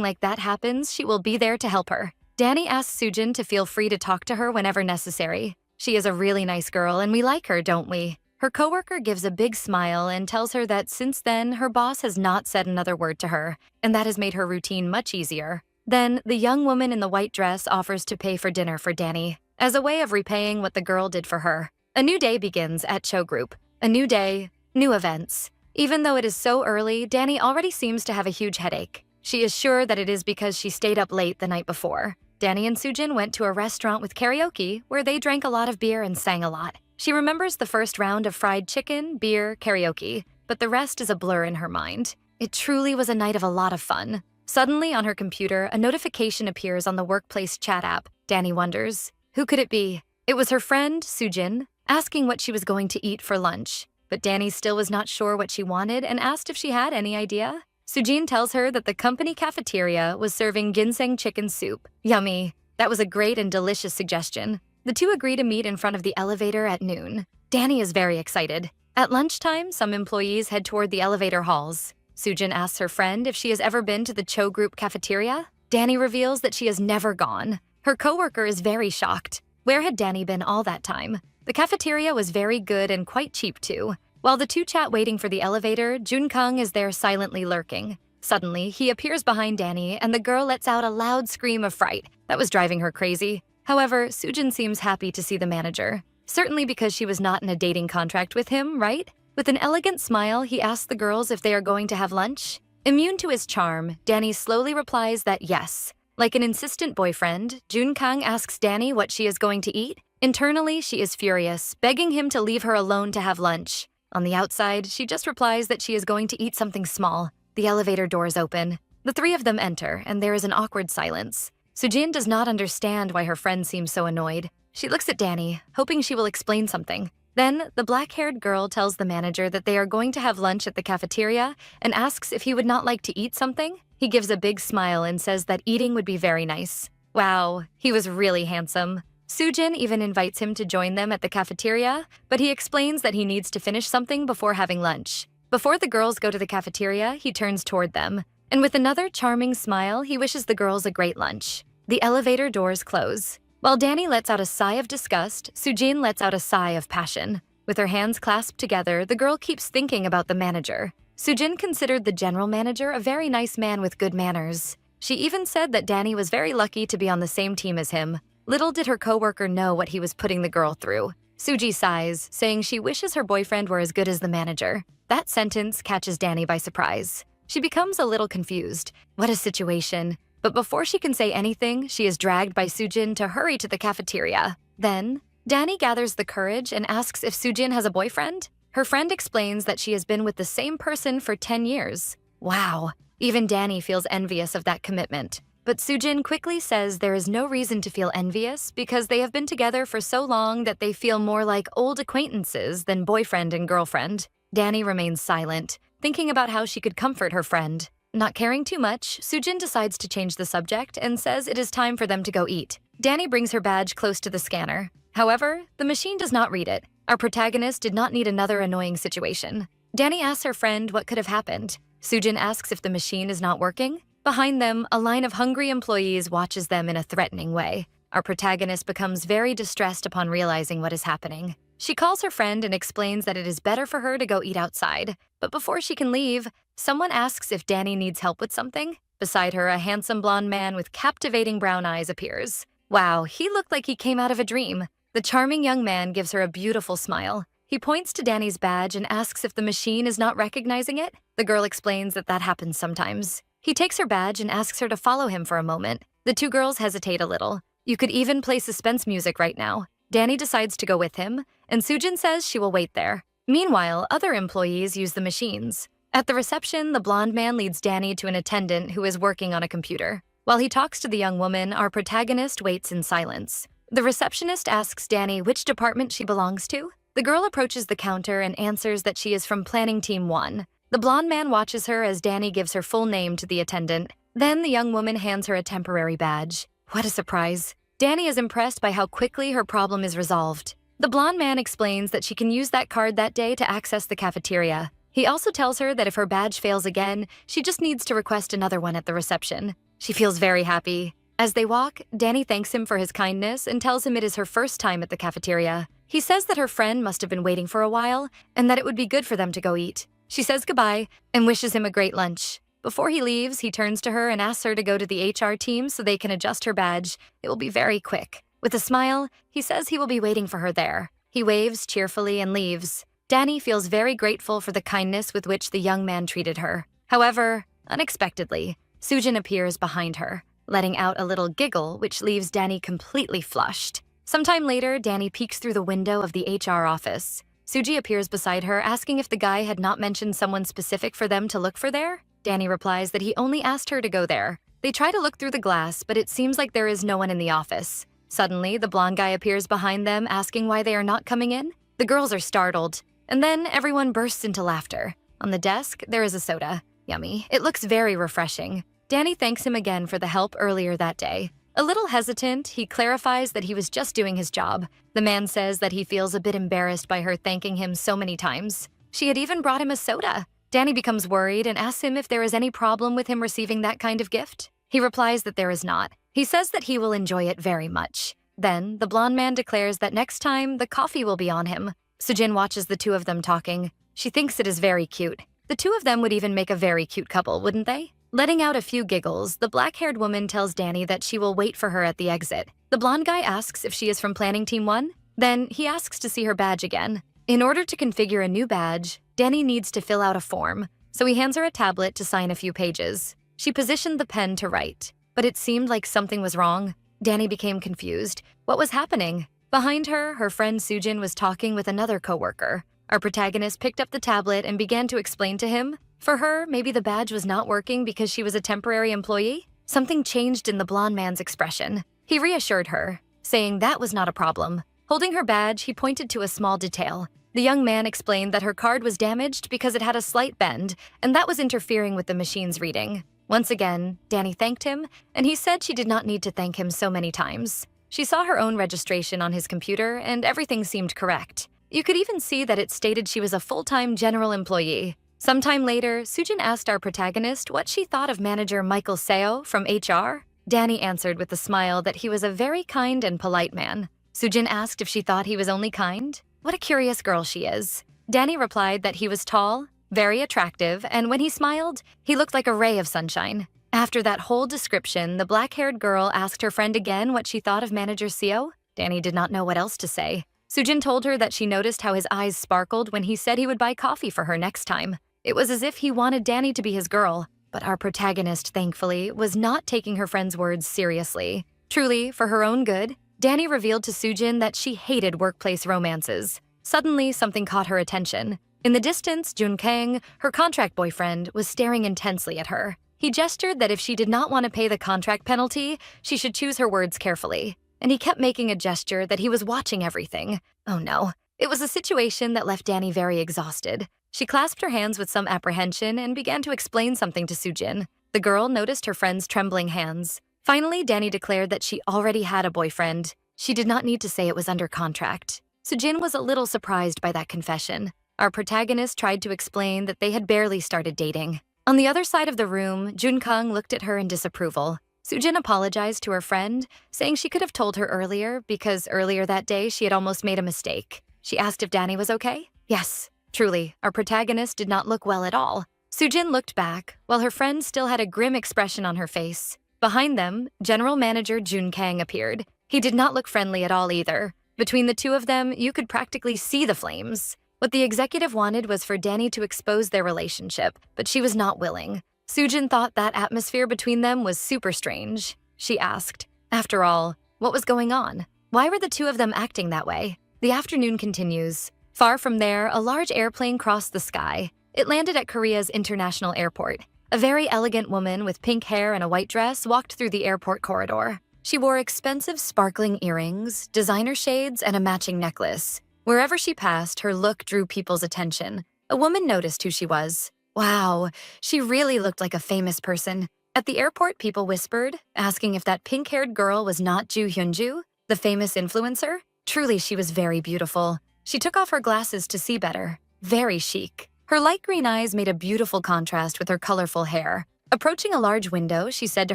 like that happens, she will be there to help her. Danny asks Sujin to feel free to talk to her whenever necessary. She is a really nice girl and we like her, don't we? Her coworker gives a big smile and tells her that since then, her boss has not said another word to her, and that has made her routine much easier. Then, the young woman in the white dress offers to pay for dinner for Danny, as a way of repaying what the girl did for her. A new day begins at Cho Group. A new day, new events. Even though it is so early, Danny already seems to have a huge headache. She is sure that it is because she stayed up late the night before. Danny and Sujin went to a restaurant with karaoke where they drank a lot of beer and sang a lot. She remembers the first round of fried chicken, beer, karaoke, but the rest is a blur in her mind. It truly was a night of a lot of fun. Suddenly, on her computer, a notification appears on the workplace chat app. Danny wonders, who could it be? It was her friend, Sujin, asking what she was going to eat for lunch. But Danny still was not sure what she wanted and asked if she had any idea. Sujin tells her that the company cafeteria was serving ginseng chicken soup. Yummy. That was a great and delicious suggestion. The two agree to meet in front of the elevator at noon. Danny is very excited. At lunchtime, some employees head toward the elevator halls. Sujin asks her friend if she has ever been to the Cho Group cafeteria. Danny reveals that she has never gone. Her coworker is very shocked. Where had Danny been all that time? The cafeteria was very good and quite cheap too. While the two chat waiting for the elevator, Junkang is there silently lurking. Suddenly, he appears behind Danny and the girl lets out a loud scream of fright. That was driving her crazy. However, Sujin seems happy to see the manager. Certainly because she was not in a dating contract with him, right? With an elegant smile, he asks the girls if they are going to have lunch. Immune to his charm, Danny slowly replies that yes. Like an insistent boyfriend, Junkang asks Danny what she is going to eat. Internally, she is furious, begging him to leave her alone to have lunch. On the outside, she just replies that she is going to eat something small. The elevator doors open. The three of them enter, and there is an awkward silence. Sujin does not understand why her friend seems so annoyed. She looks at Danny, hoping she will explain something. Then, the black-haired girl tells the manager that they are going to have lunch at the cafeteria and asks if he would not like to eat something. He gives a big smile and says that eating would be very nice. Wow, he was really handsome. Sujin even invites him to join them at the cafeteria, but he explains that he needs to finish something before having lunch. Before the girls go to the cafeteria, he turns toward them, and with another charming smile, he wishes the girls a great lunch. The elevator doors close. While Danny lets out a sigh of disgust, Sujin lets out a sigh of passion. With her hands clasped together, the girl keeps thinking about the manager. Sujin considered the general manager a very nice man with good manners. She even said that Danny was very lucky to be on the same team as him. Little did her coworker know what he was putting the girl through. Suji sighs, saying she wishes her boyfriend were as good as the manager. That sentence catches Danny by surprise. She becomes a little confused. What a situation. But before she can say anything, she is dragged by Sujin to hurry to the cafeteria. Then, Danny gathers the courage and asks if Sujin has a boyfriend. Her friend explains that she has been with the same person for 10 years. Wow. Even Danny feels envious of that commitment. But Sujin quickly says there is no reason to feel envious because they have been together for so long that they feel more like old acquaintances than boyfriend and girlfriend. Danny remains silent, thinking about how she could comfort her friend. Not caring too much, Sujin decides to change the subject and says it is time for them to go eat. Danny brings her badge close to the scanner. However, the machine does not read it. Our protagonist did not need another annoying situation. Danny asks her friend what could have happened. Sujin asks if the machine is not working. Behind them, a line of hungry employees watches them in a threatening way. Our protagonist becomes very distressed upon realizing what is happening. She calls her friend and explains that it is better for her to go eat outside. But before she can leave, someone asks if Danny needs help with something. Beside her, a handsome blonde man with captivating brown eyes appears. Wow, he looked like he came out of a dream. The charming young man gives her a beautiful smile. He points to Danny's badge and asks if the machine is not recognizing it. The girl explains that happens sometimes. He takes her badge and asks her to follow him for a moment. The two girls hesitate a little. You could even play suspense music right now. Danny decides to go with him, and Sujin says she will wait there. Meanwhile, other employees use the machines. At the reception, the blonde man leads Danny to an attendant who is working on a computer. While he talks to the young woman, our protagonist waits in silence. The receptionist asks Danny which department she belongs to. The girl approaches the counter and answers that she is from Planning Team 1. The blonde man watches her as Danny gives her full name to the attendant. Then the young woman hands her a temporary badge. What a surprise. Danny is impressed by how quickly her problem is resolved. The blonde man explains that she can use that card that day to access the cafeteria. He also tells her that if her badge fails again, she just needs to request another one at the reception. She feels very happy. As they walk, Danny thanks him for his kindness and tells him it is her first time at the cafeteria. He says that her friend must have been waiting for a while and that it would be good for them to go eat. She says goodbye and wishes him a great lunch. Before he leaves, he turns to her and asks her to go to the HR team so they can adjust her badge. It will be very quick. With a smile, he says he will be waiting for her there. He waves cheerfully and leaves. Danny feels very grateful for the kindness with which the young man treated her. However, unexpectedly, Sujin appears behind her, letting out a little giggle which leaves Danny completely flushed. Sometime later, Danny peeks through the window of the HR office. Suji appears beside her, asking if the guy had not mentioned someone specific for them to look for there. Danny replies that he only asked her to go there. They try to look through the glass, but it seems like there is no one in the office. Suddenly, the blonde guy appears behind them, asking why they are not coming in. The girls are startled, and then everyone bursts into laughter. On the desk, there is a soda. Yummy. It looks very refreshing. Danny thanks him again for the help earlier that day. A little hesitant, he clarifies that he was just doing his job. The man says that he feels a bit embarrassed by her thanking him so many times. She had even brought him a soda. Danny becomes worried and asks him if there is any problem with him receiving that kind of gift. He replies that there is not. He says that he will enjoy it very much. Then, the blonde man declares that next time, the coffee will be on him. Sujin watches the two of them talking. She thinks it is very cute. The two of them would even make a very cute couple, wouldn't they? Letting out a few giggles, the black-haired woman tells Danny that she will wait for her at the exit. The blonde guy asks if she is from Planning Team 1. Then, he asks to see her badge again. In order to configure a new badge, Danny needs to fill out a form, so he hands her a tablet to sign a few pages. She positioned the pen to write, but it seemed like something was wrong. Danny became confused. What was happening? Behind her, her friend Sujin was talking with another coworker. Our protagonist picked up the tablet and began to explain to him. For her, maybe the badge was not working because she was a temporary employee. Something changed in the blonde man's expression. He reassured her, saying that was not a problem. Holding her badge, he pointed to a small detail. The young man explained that her card was damaged because it had a slight bend, and that was interfering with the machine's reading. Once again, Danny thanked him, and he said she did not need to thank him so many times. She saw her own registration on his computer, and everything seemed correct. You could even see that it stated she was a full-time general employee. Sometime later, Sujin asked our protagonist what she thought of manager Michael Seo from HR. Danny answered with a smile that he was a very kind and polite man. Sujin asked if she thought he was only kind. What a curious girl she is. Danny replied that he was tall, very attractive, and when he smiled, he looked like a ray of sunshine. After that whole description, the black-haired girl asked her friend again what she thought of manager Seo. Danny did not know what else to say. Sujin told her that she noticed how his eyes sparkled when he said he would buy coffee for her next time. It was as if he wanted Danny to be his girl, but our protagonist, thankfully, was not taking her friend's words seriously. Truly, for her own good, Danny revealed to Sujin that she hated workplace romances. Suddenly, something caught her attention. In the distance, Jun Kang, her contract boyfriend, was staring intensely at her. He gestured that if she did not want to pay the contract penalty, she should choose her words carefully. And he kept making a gesture that he was watching everything. Oh no. It was a situation that left Danny very exhausted. She clasped her hands with some apprehension and began to explain something to Sujin. The girl noticed her friend's trembling hands. Finally, Danny declared that she already had a boyfriend. She did not need to say it was under contract. Sujin was a little surprised by that confession. Our protagonist tried to explain that they had barely started dating. On the other side of the room, Junkang looked at her in disapproval. Sujin apologized to her friend, saying she could have told her earlier because earlier that day she had almost made a mistake. She asked if Danny was okay. Yes, truly, our protagonist did not look well at all. Sujin looked back, while her friend still had a grim expression on her face. Behind them, General Manager Junkang appeared. He did not look friendly at all either. Between the two of them, you could practically see the flames. What the executive wanted was for Danny to expose their relationship, but she was not willing. Sujin thought that atmosphere between them was super strange. She asked, after all, what was going on? Why were the two of them acting that way? The afternoon continues. Far from there, a large airplane crossed the sky. It landed at Korea's international airport. A very elegant woman with pink hair and a white dress walked through the airport corridor. She wore expensive sparkling earrings, designer shades, and a matching necklace. Wherever she passed, her look drew people's attention. A woman noticed who she was. Wow, she really looked like a famous person. At the airport, people whispered, asking if that pink-haired girl was not Ju Hyunju, the famous influencer. Truly, she was very beautiful. She took off her glasses to see better. Very chic. Her light green eyes made a beautiful contrast with her colorful hair. Approaching a large window, she said to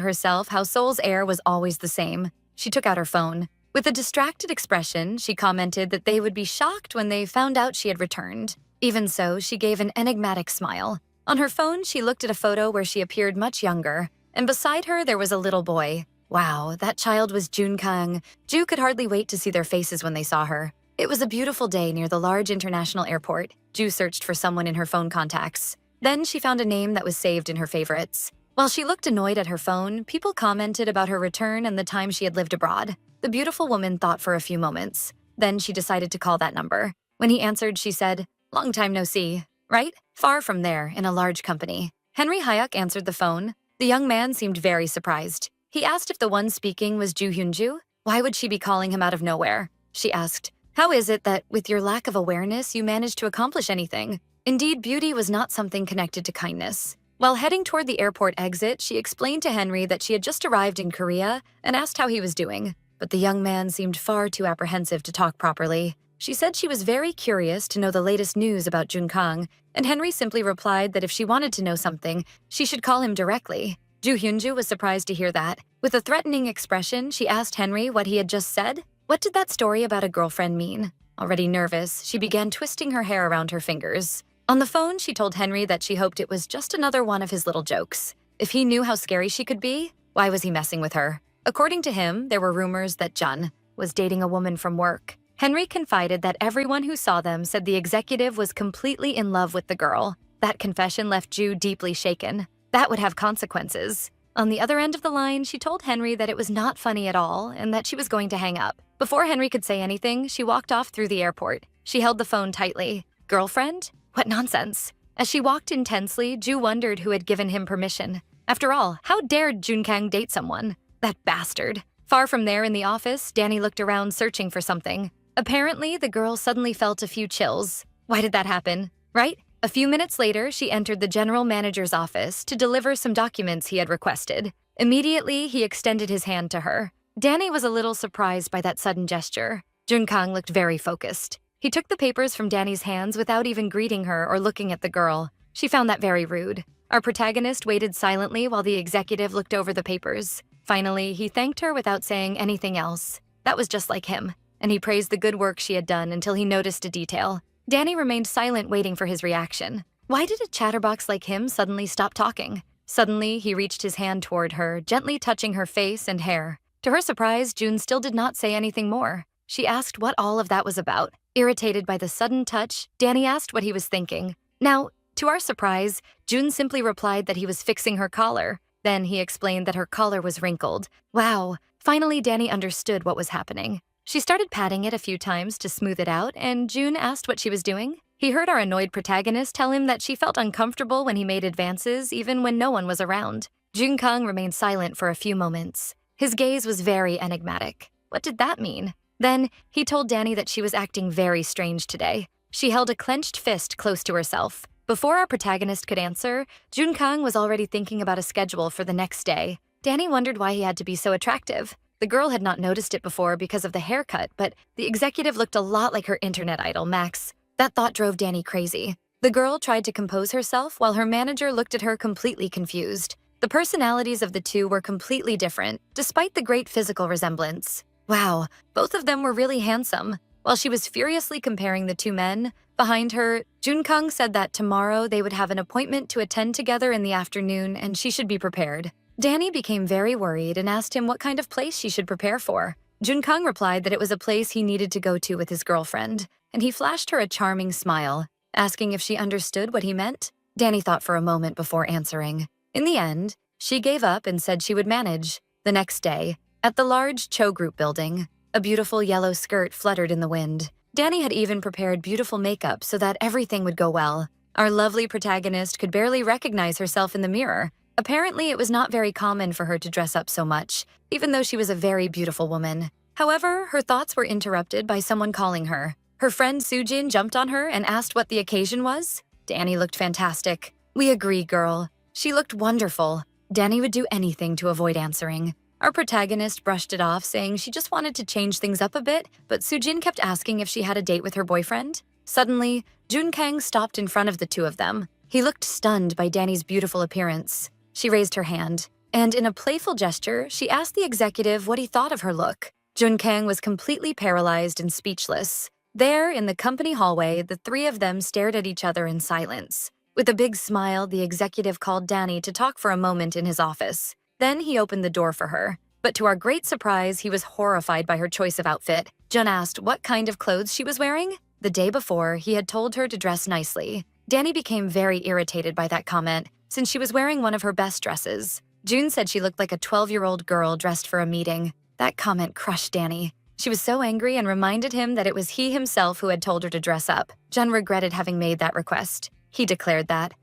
herself how Seoul's air was always the same. She took out her phone. With a distracted expression, she commented that they would be shocked when they found out she had returned. Even so, she gave an enigmatic smile. On her phone, she looked at a photo where she appeared much younger, and beside her there was a little boy. Wow, that child was Junkang. Ju could hardly wait to see their faces when they saw her. It was a beautiful day near the large international airport. Ju searched for someone in her phone contacts. Then she found a name that was saved in her favorites. While she looked annoyed at her phone, people commented about her return and the time she had lived abroad. The beautiful woman thought for a few moments. Then she decided to call that number. When he answered, she said, "Long time no see, right?" Far from there, in a large company. Henry Hyuk answered the phone. The young man seemed very surprised. He asked if the one speaking was Ju Hyunju. Why would she be calling him out of nowhere? She asked, "How is it that, with your lack of awareness, you managed to accomplish anything?" Indeed, beauty was not something connected to kindness. While heading toward the airport exit, she explained to Henry that she had just arrived in Korea and asked how he was doing. But the young man seemed far too apprehensive to talk properly. She said she was very curious to know the latest news about Junkang, and Henry simply replied that if she wanted to know something, she should call him directly. Ju Hyunju was surprised to hear that. With a threatening expression, she asked Henry what he had just said. What did that story about a girlfriend mean? Already nervous, she began twisting her hair around her fingers. On the phone, she told Henry that she hoped it was just another one of his little jokes. If he knew how scary she could be, why was he messing with her? According to him, there were rumors that Jun was dating a woman from work. Henry confided that everyone who saw them said the executive was completely in love with the girl. That confession left Ju deeply shaken. That would have consequences. On the other end of the line, she told Henry that it was not funny at all and that she was going to hang up. Before Henry could say anything, she walked off through the airport. She held the phone tightly. Girlfriend? What nonsense. As she walked intensely, Ju wondered who had given him permission. After all, how dared Junkang date someone? That bastard. Far from there in the office, Danny looked around searching for something. Apparently, the girl suddenly felt a few chills. Why did that happen? Right? A few minutes later, she entered the general manager's office to deliver some documents he had requested. Immediately, he extended his hand to her. Danny was a little surprised by that sudden gesture. Junkang looked very focused. He took the papers from Danny's hands without even greeting her or looking at the girl. She found that very rude. Our protagonist waited silently while the executive looked over the papers. Finally, he thanked her without saying anything else. That was just like him, and he praised the good work she had done until he noticed a detail. Danny remained silent, waiting for his reaction. Why did a chatterbox like him suddenly stop talking? Suddenly, he reached his hand toward her, gently touching her face and hair. To her surprise, June still did not say anything more. She asked what all of that was about. Irritated by the sudden touch, Danny asked what he was thinking. Now, to our surprise, June simply replied that he was fixing her collar. Then he explained that her collar was wrinkled. Wow, finally Danny understood what was happening. She started patting it a few times to smooth it out, and June asked what she was doing. He heard our annoyed protagonist tell him that she felt uncomfortable when he made advances even when no one was around. Junkang remained silent for a few moments. His gaze was very enigmatic. What did that mean? Then, he told Danny that she was acting very strange today. She held a clenched fist close to herself. Before our protagonist could answer, Junkang was already thinking about a schedule for the next day. Danny wondered why he had to be so attractive. The girl had not noticed it before because of the haircut, but the executive looked a lot like her internet idol, Max. That thought drove Danny crazy. The girl tried to compose herself while her manager looked at her completely confused. The personalities of the two were completely different, despite the great physical resemblance. Wow, both of them were really handsome. While she was furiously comparing the two men, behind her, Junkang said that tomorrow they would have an appointment to attend together in the afternoon and she should be prepared. Danny became very worried and asked him what kind of place she should prepare for. Junkang replied that it was a place he needed to go to with his girlfriend, and he flashed her a charming smile, asking if she understood what he meant. Danny thought for a moment before answering. In the end, she gave up and said she would manage. The next day, at the large Cho Group building, a beautiful yellow skirt fluttered in the wind. Danny had even prepared beautiful makeup so that everything would go well. Our lovely protagonist could barely recognize herself in the mirror. Apparently, it was not very common for her to dress up so much, even though she was a very beautiful woman. However, her thoughts were interrupted by someone calling her. Her friend Sujin jumped on her and asked what the occasion was. Danny looked fantastic. We agree, girl. She looked wonderful. Danny would do anything to avoid answering. Our protagonist brushed it off, saying she just wanted to change things up a bit, but Sujin kept asking if she had a date with her boyfriend. Suddenly, Junkang stopped in front of the two of them. He looked stunned by Danny's beautiful appearance. She raised her hand, and in a playful gesture, she asked the executive what he thought of her look. Junkang was completely paralyzed and speechless. There, in the company hallway, the three of them stared at each other in silence. With a big smile, the executive called Danny to talk for a moment in his office. Then he opened the door for her. But to our great surprise, he was horrified by her choice of outfit. Jun asked what kind of clothes she was wearing. The day before, he had told her to dress nicely. Danny became very irritated by that comment, since she was wearing one of her best dresses. June said she looked like a 12-year-old girl dressed for a meeting. That comment crushed Danny. She was so angry and reminded him that it was he himself who had told her to dress up. Jun regretted having made that request. He declared that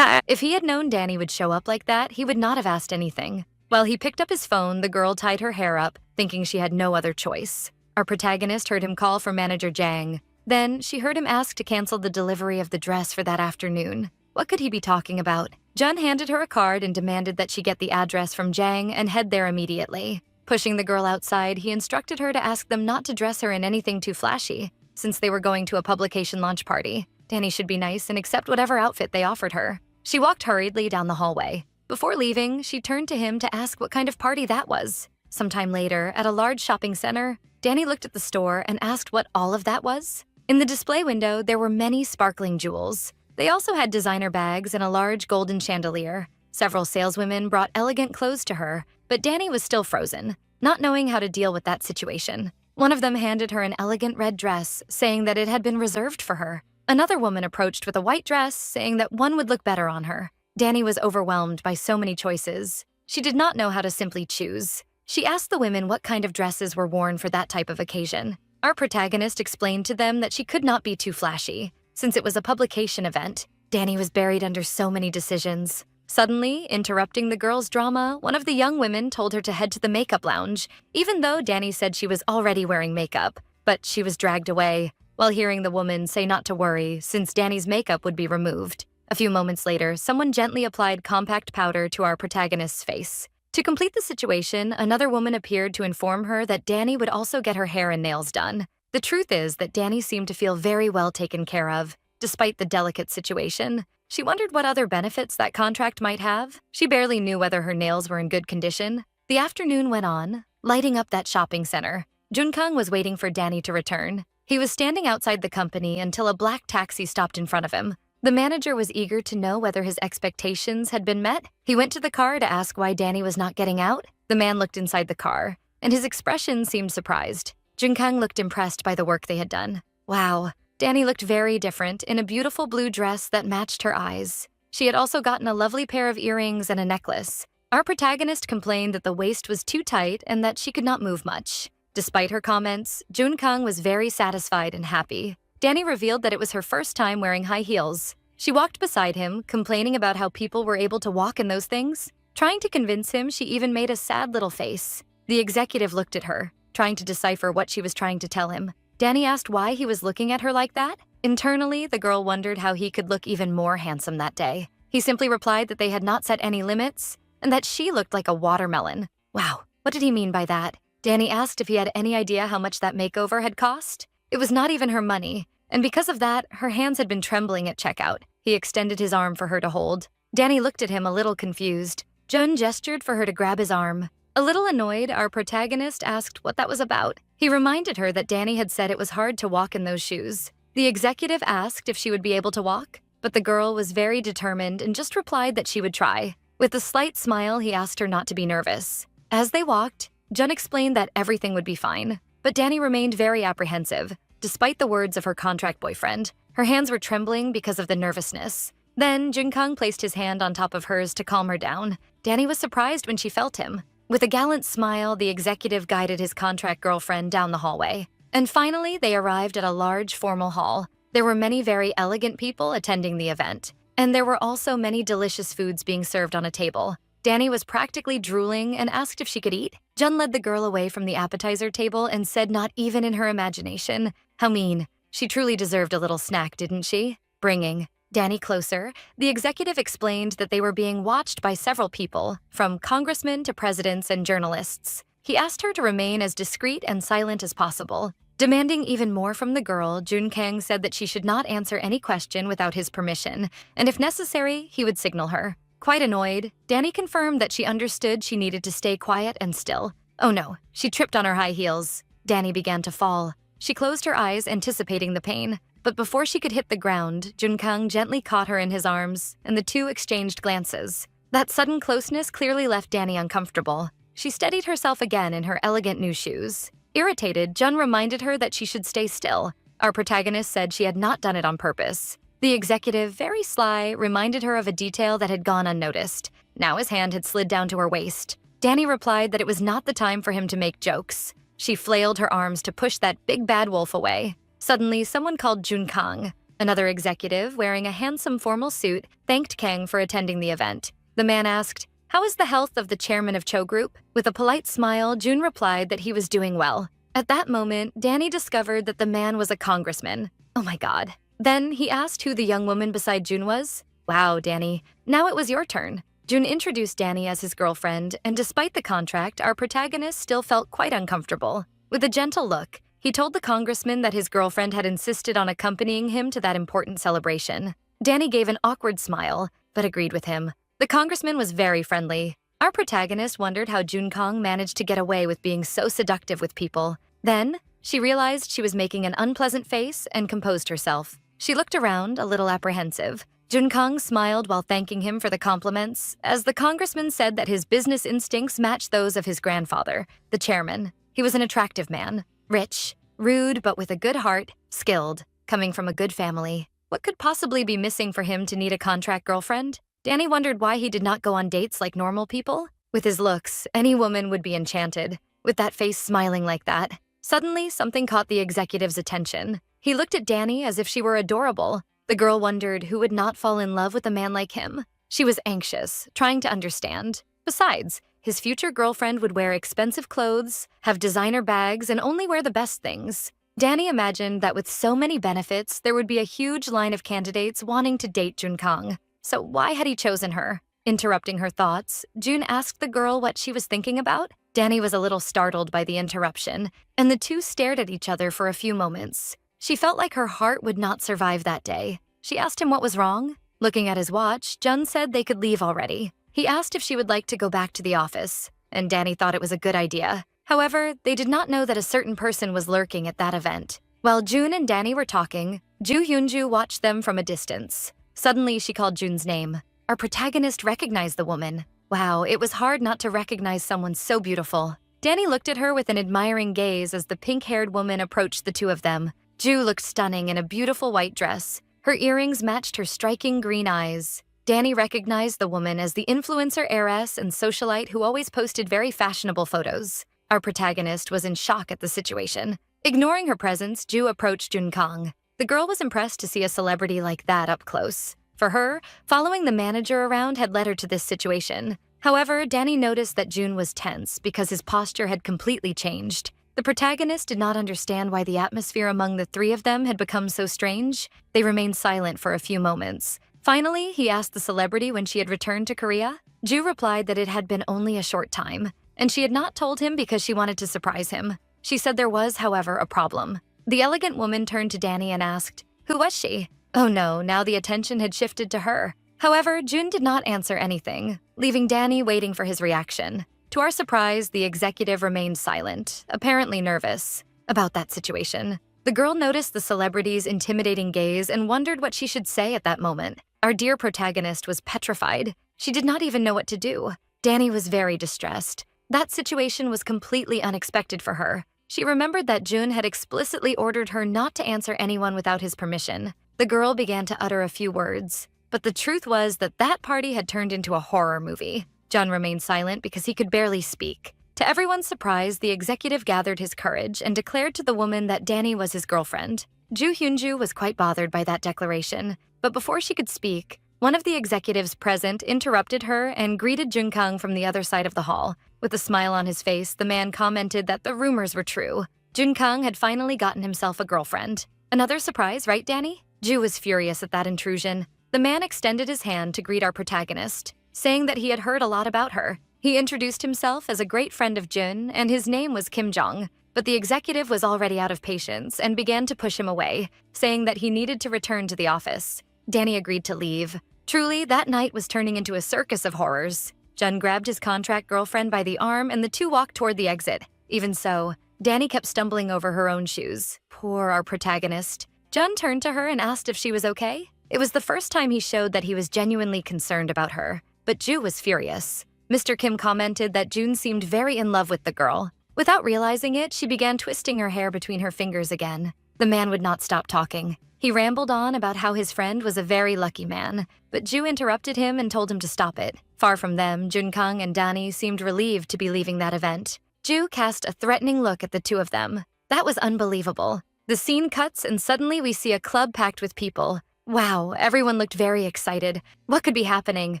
if he had known Danny would show up like that, he would not have asked anything. While he picked up his phone, the girl tied her hair up, thinking she had no other choice. Our protagonist heard him call for manager Jang. Then, she heard him ask to cancel the delivery of the dress for that afternoon. What could he be talking about? Jun handed her a card and demanded that she get the address from Jang and head there immediately. Pushing the girl outside, he instructed her to ask them not to dress her in anything too flashy, since they were going to a publication launch party. Danny should be nice and accept whatever outfit they offered her. She walked hurriedly down the hallway. Before leaving, she turned to him to ask what kind of party that was. Sometime later, at a large shopping center, Danny looked at the store and asked what all of that was. In the display window, there were many sparkling jewels. They also had designer bags and a large golden chandelier. Several saleswomen brought elegant clothes to her, but Danny was still frozen, not knowing how to deal with that situation. One of them handed her an elegant red dress, saying that it had been reserved for her. Another woman approached with a white dress, saying that one would look better on her. Danny was overwhelmed by so many choices. She did not know how to simply choose. She asked the women what kind of dresses were worn for that type of occasion. Our protagonist explained to them that she could not be too flashy. Since it was a publication event, Danny was buried under so many decisions. Suddenly, interrupting the girl's drama, one of the young women told her to head to the makeup lounge, even though Danny said she was already wearing makeup. But she was dragged away, while hearing the woman say not to worry, since Danny's makeup would be removed. A few moments later, someone gently applied compact powder to our protagonist's face. To complete the situation, another woman appeared to inform her that Danny would also get her hair and nails done. The truth is that Danny seemed to feel very well taken care of, despite the delicate situation. She wondered what other benefits that contract might have. She barely knew whether her nails were in good condition. The afternoon went on, lighting up that shopping center. Junkang was waiting for Danny to return. He was standing outside the company until a black taxi stopped in front of him. The manager was eager to know whether his expectations had been met. He went to the car to ask why Danny was not getting out. The man looked inside the car, and his expression seemed surprised. Junkang looked impressed by the work they had done. Wow, Danny looked very different in a beautiful blue dress that matched her eyes. She had also gotten a lovely pair of earrings and a necklace. Our protagonist complained that the waist was too tight and that she could not move much. Despite her comments, Junkang was very satisfied and happy. Danny revealed that it was her first time wearing high heels. She walked beside him, complaining about how people were able to walk in those things. Trying to convince him, she even made a sad little face. The executive looked at her, trying to decipher what she was trying to tell him. Danny asked why he was looking at her like that. Internally, the girl wondered how he could look even more handsome that day. He simply replied that they had not set any limits, and that she looked like a watermelon. Wow, what did he mean by that? Danny asked if he had any idea how much that makeover had cost. It was not even her money, and because of that, her hands had been trembling at checkout. He extended his arm for her to hold. Danny looked at him a little confused. Jun gestured for her to grab his arm. A little annoyed, our protagonist asked what that was about. He reminded her that Danny had said it was hard to walk in those shoes. The executive asked if she would be able to walk, but the girl was very determined and just replied that she would try. With a slight smile, he asked her not to be nervous. As they walked, Jun explained that everything would be fine, but Danny remained very apprehensive. Despite the words of her contract boyfriend, her hands were trembling because of the nervousness. Then, Junkang placed his hand on top of hers to calm her down. Danny was surprised when she felt him. With a gallant smile, the executive guided his contract girlfriend down the hallway. And finally, they arrived at a large formal hall. There were many very elegant people attending the event, and there were also many delicious foods being served on a table. Danny was practically drooling and asked if she could eat. Jun led the girl away from the appetizer table and said not even in her imagination. How mean. She truly deserved a little snack, didn't she? Bringing Danny closer, the executive explained that they were being watched by several people, from congressmen to presidents and journalists. He asked her to remain as discreet and silent as possible. Demanding even more from the girl, Junkang said that she should not answer any question without his permission, and if necessary, he would signal her. Quite annoyed, Danny confirmed that she understood she needed to stay quiet and still. Oh no, she tripped on her high heels. Danny began to fall. She closed her eyes, anticipating the pain. But before she could hit the ground, Junkang gently caught her in his arms, and the two exchanged glances. That sudden closeness clearly left Danny uncomfortable. She steadied herself again in her elegant new shoes. Irritated, Jun reminded her that she should stay still. Our protagonist said she had not done it on purpose. The executive, very sly, reminded her of a detail that had gone unnoticed. Now his hand had slid down to her waist. Danny replied that it was not the time for him to make jokes. She flailed her arms to push that big bad wolf away. Suddenly, someone called Junkang. Another executive, wearing a handsome formal suit, thanked Kang for attending the event. The man asked, "How is the health of the chairman of Cho Group?" With a polite smile, Jun replied that he was doing well. At that moment, Danny discovered that the man was a congressman. Oh my god. Then he asked who the young woman beside Jun was. Wow, Danny. Now it was your turn. Jun introduced Danny as his girlfriend, and despite the contract, our protagonist still felt quite uncomfortable. With a gentle look, he told the congressman that his girlfriend had insisted on accompanying him to that important celebration. Danny gave an awkward smile, but agreed with him. The congressman was very friendly. Our protagonist wondered how Junkang managed to get away with being so seductive with people. Then, she realized she was making an unpleasant face and composed herself. She looked around, a little apprehensive. Junkang smiled while thanking him for the compliments, as the congressman said that his business instincts matched those of his grandfather, the chairman. He was an attractive man. Rich, rude but with a good heart, skilled, coming from a good family. What could possibly be missing for him to need a contract girlfriend? Danny wondered why he did not go on dates like normal people. With his looks, any woman would be enchanted. With that face smiling like that. Suddenly, something caught the executive's attention. He looked at Danny as if she were adorable. The girl wondered who would not fall in love with a man like him. She was anxious, trying to understand. Besides, his future girlfriend would wear expensive clothes, have designer bags, and only wear the best things. Danny imagined that with so many benefits, there would be a huge line of candidates wanting to date Junkang. So why had he chosen her? Interrupting her thoughts, Jun asked the girl what she was thinking about. Danny was a little startled by the interruption, and the two stared at each other for a few moments. She felt like her heart would not survive that day. She asked him what was wrong. Looking at his watch, Jun said they could leave already. He asked if she would like to go back to the office, and Danny thought it was a good idea. However, they did not know that a certain person was lurking at that event. While Jun and Danny were talking, Ju Hyunju watched them from a distance. Suddenly, she called Jun's name. Our protagonist recognized the woman. Wow, it was hard not to recognize someone so beautiful. Danny looked at her with an admiring gaze as the pink-haired woman approached the two of them. Ju looked stunning in a beautiful white dress. Her earrings matched her striking green eyes. Danny recognized the woman as the influencer heiress and socialite who always posted very fashionable photos. Our protagonist was in shock at the situation. Ignoring her presence, Ju approached Junkang. The girl was impressed to see a celebrity like that up close. For her, following the manager around had led her to this situation. However, Danny noticed that Jun was tense because his posture had completely changed. The protagonist did not understand why the atmosphere among the three of them had become so strange. They remained silent for a few moments. Finally, he asked the celebrity when she had returned to Korea. Ju replied that it had been only a short time, and she had not told him because she wanted to surprise him. She said there was, however, a problem. The elegant woman turned to Danny and asked, "Who was she?" Oh no, now the attention had shifted to her. However, Jun did not answer anything, leaving Danny waiting for his reaction. To our surprise, the executive remained silent, apparently nervous about that situation. The girl noticed the celebrity's intimidating gaze and wondered what she should say at that moment. Our dear protagonist was petrified. She did not even know what to do. Danny was very distressed. That situation was completely unexpected for her. She remembered that Jun had explicitly ordered her not to answer anyone without his permission. The girl began to utter a few words, but the truth was that that party had turned into a horror movie. Jun remained silent because he could barely speak. To everyone's surprise, the executive gathered his courage and declared to the woman that Danny was his girlfriend. Ju Hyunju was quite bothered by that declaration, but before she could speak, one of the executives present interrupted her and greeted Jun Kang from the other side of the hall. With a smile on his face, the man commented that the rumors were true. Jun Kang had finally gotten himself a girlfriend. Another surprise, right, Danny? Ju was furious at that intrusion. The man extended his hand to greet our protagonist, saying that he had heard a lot about her. He introduced himself as a great friend of Jun, and his name was Kim Jong. But the executive was already out of patience and began to push him away, saying that he needed to return to the office. Danny agreed to leave. Truly, that night was turning into a circus of horrors. Jun grabbed his contract girlfriend by the arm and the two walked toward the exit. Even so, Danny kept stumbling over her own shoes. Poor our protagonist. Jun turned to her and asked if she was okay. It was the first time he showed that he was genuinely concerned about her. But Ju was furious. Mr. Kim commented that Jun seemed very in love with the girl. Without realizing it, she began twisting her hair between her fingers again. The man would not stop talking. He rambled on about how his friend was a very lucky man, but Ju interrupted him and told him to stop it. Far from them, Jun Kang and Danny seemed relieved to be leaving that event. Ju cast a threatening look at the two of them. That was unbelievable. The scene cuts and suddenly we see a club packed with people. Wow, everyone looked very excited. What could be happening?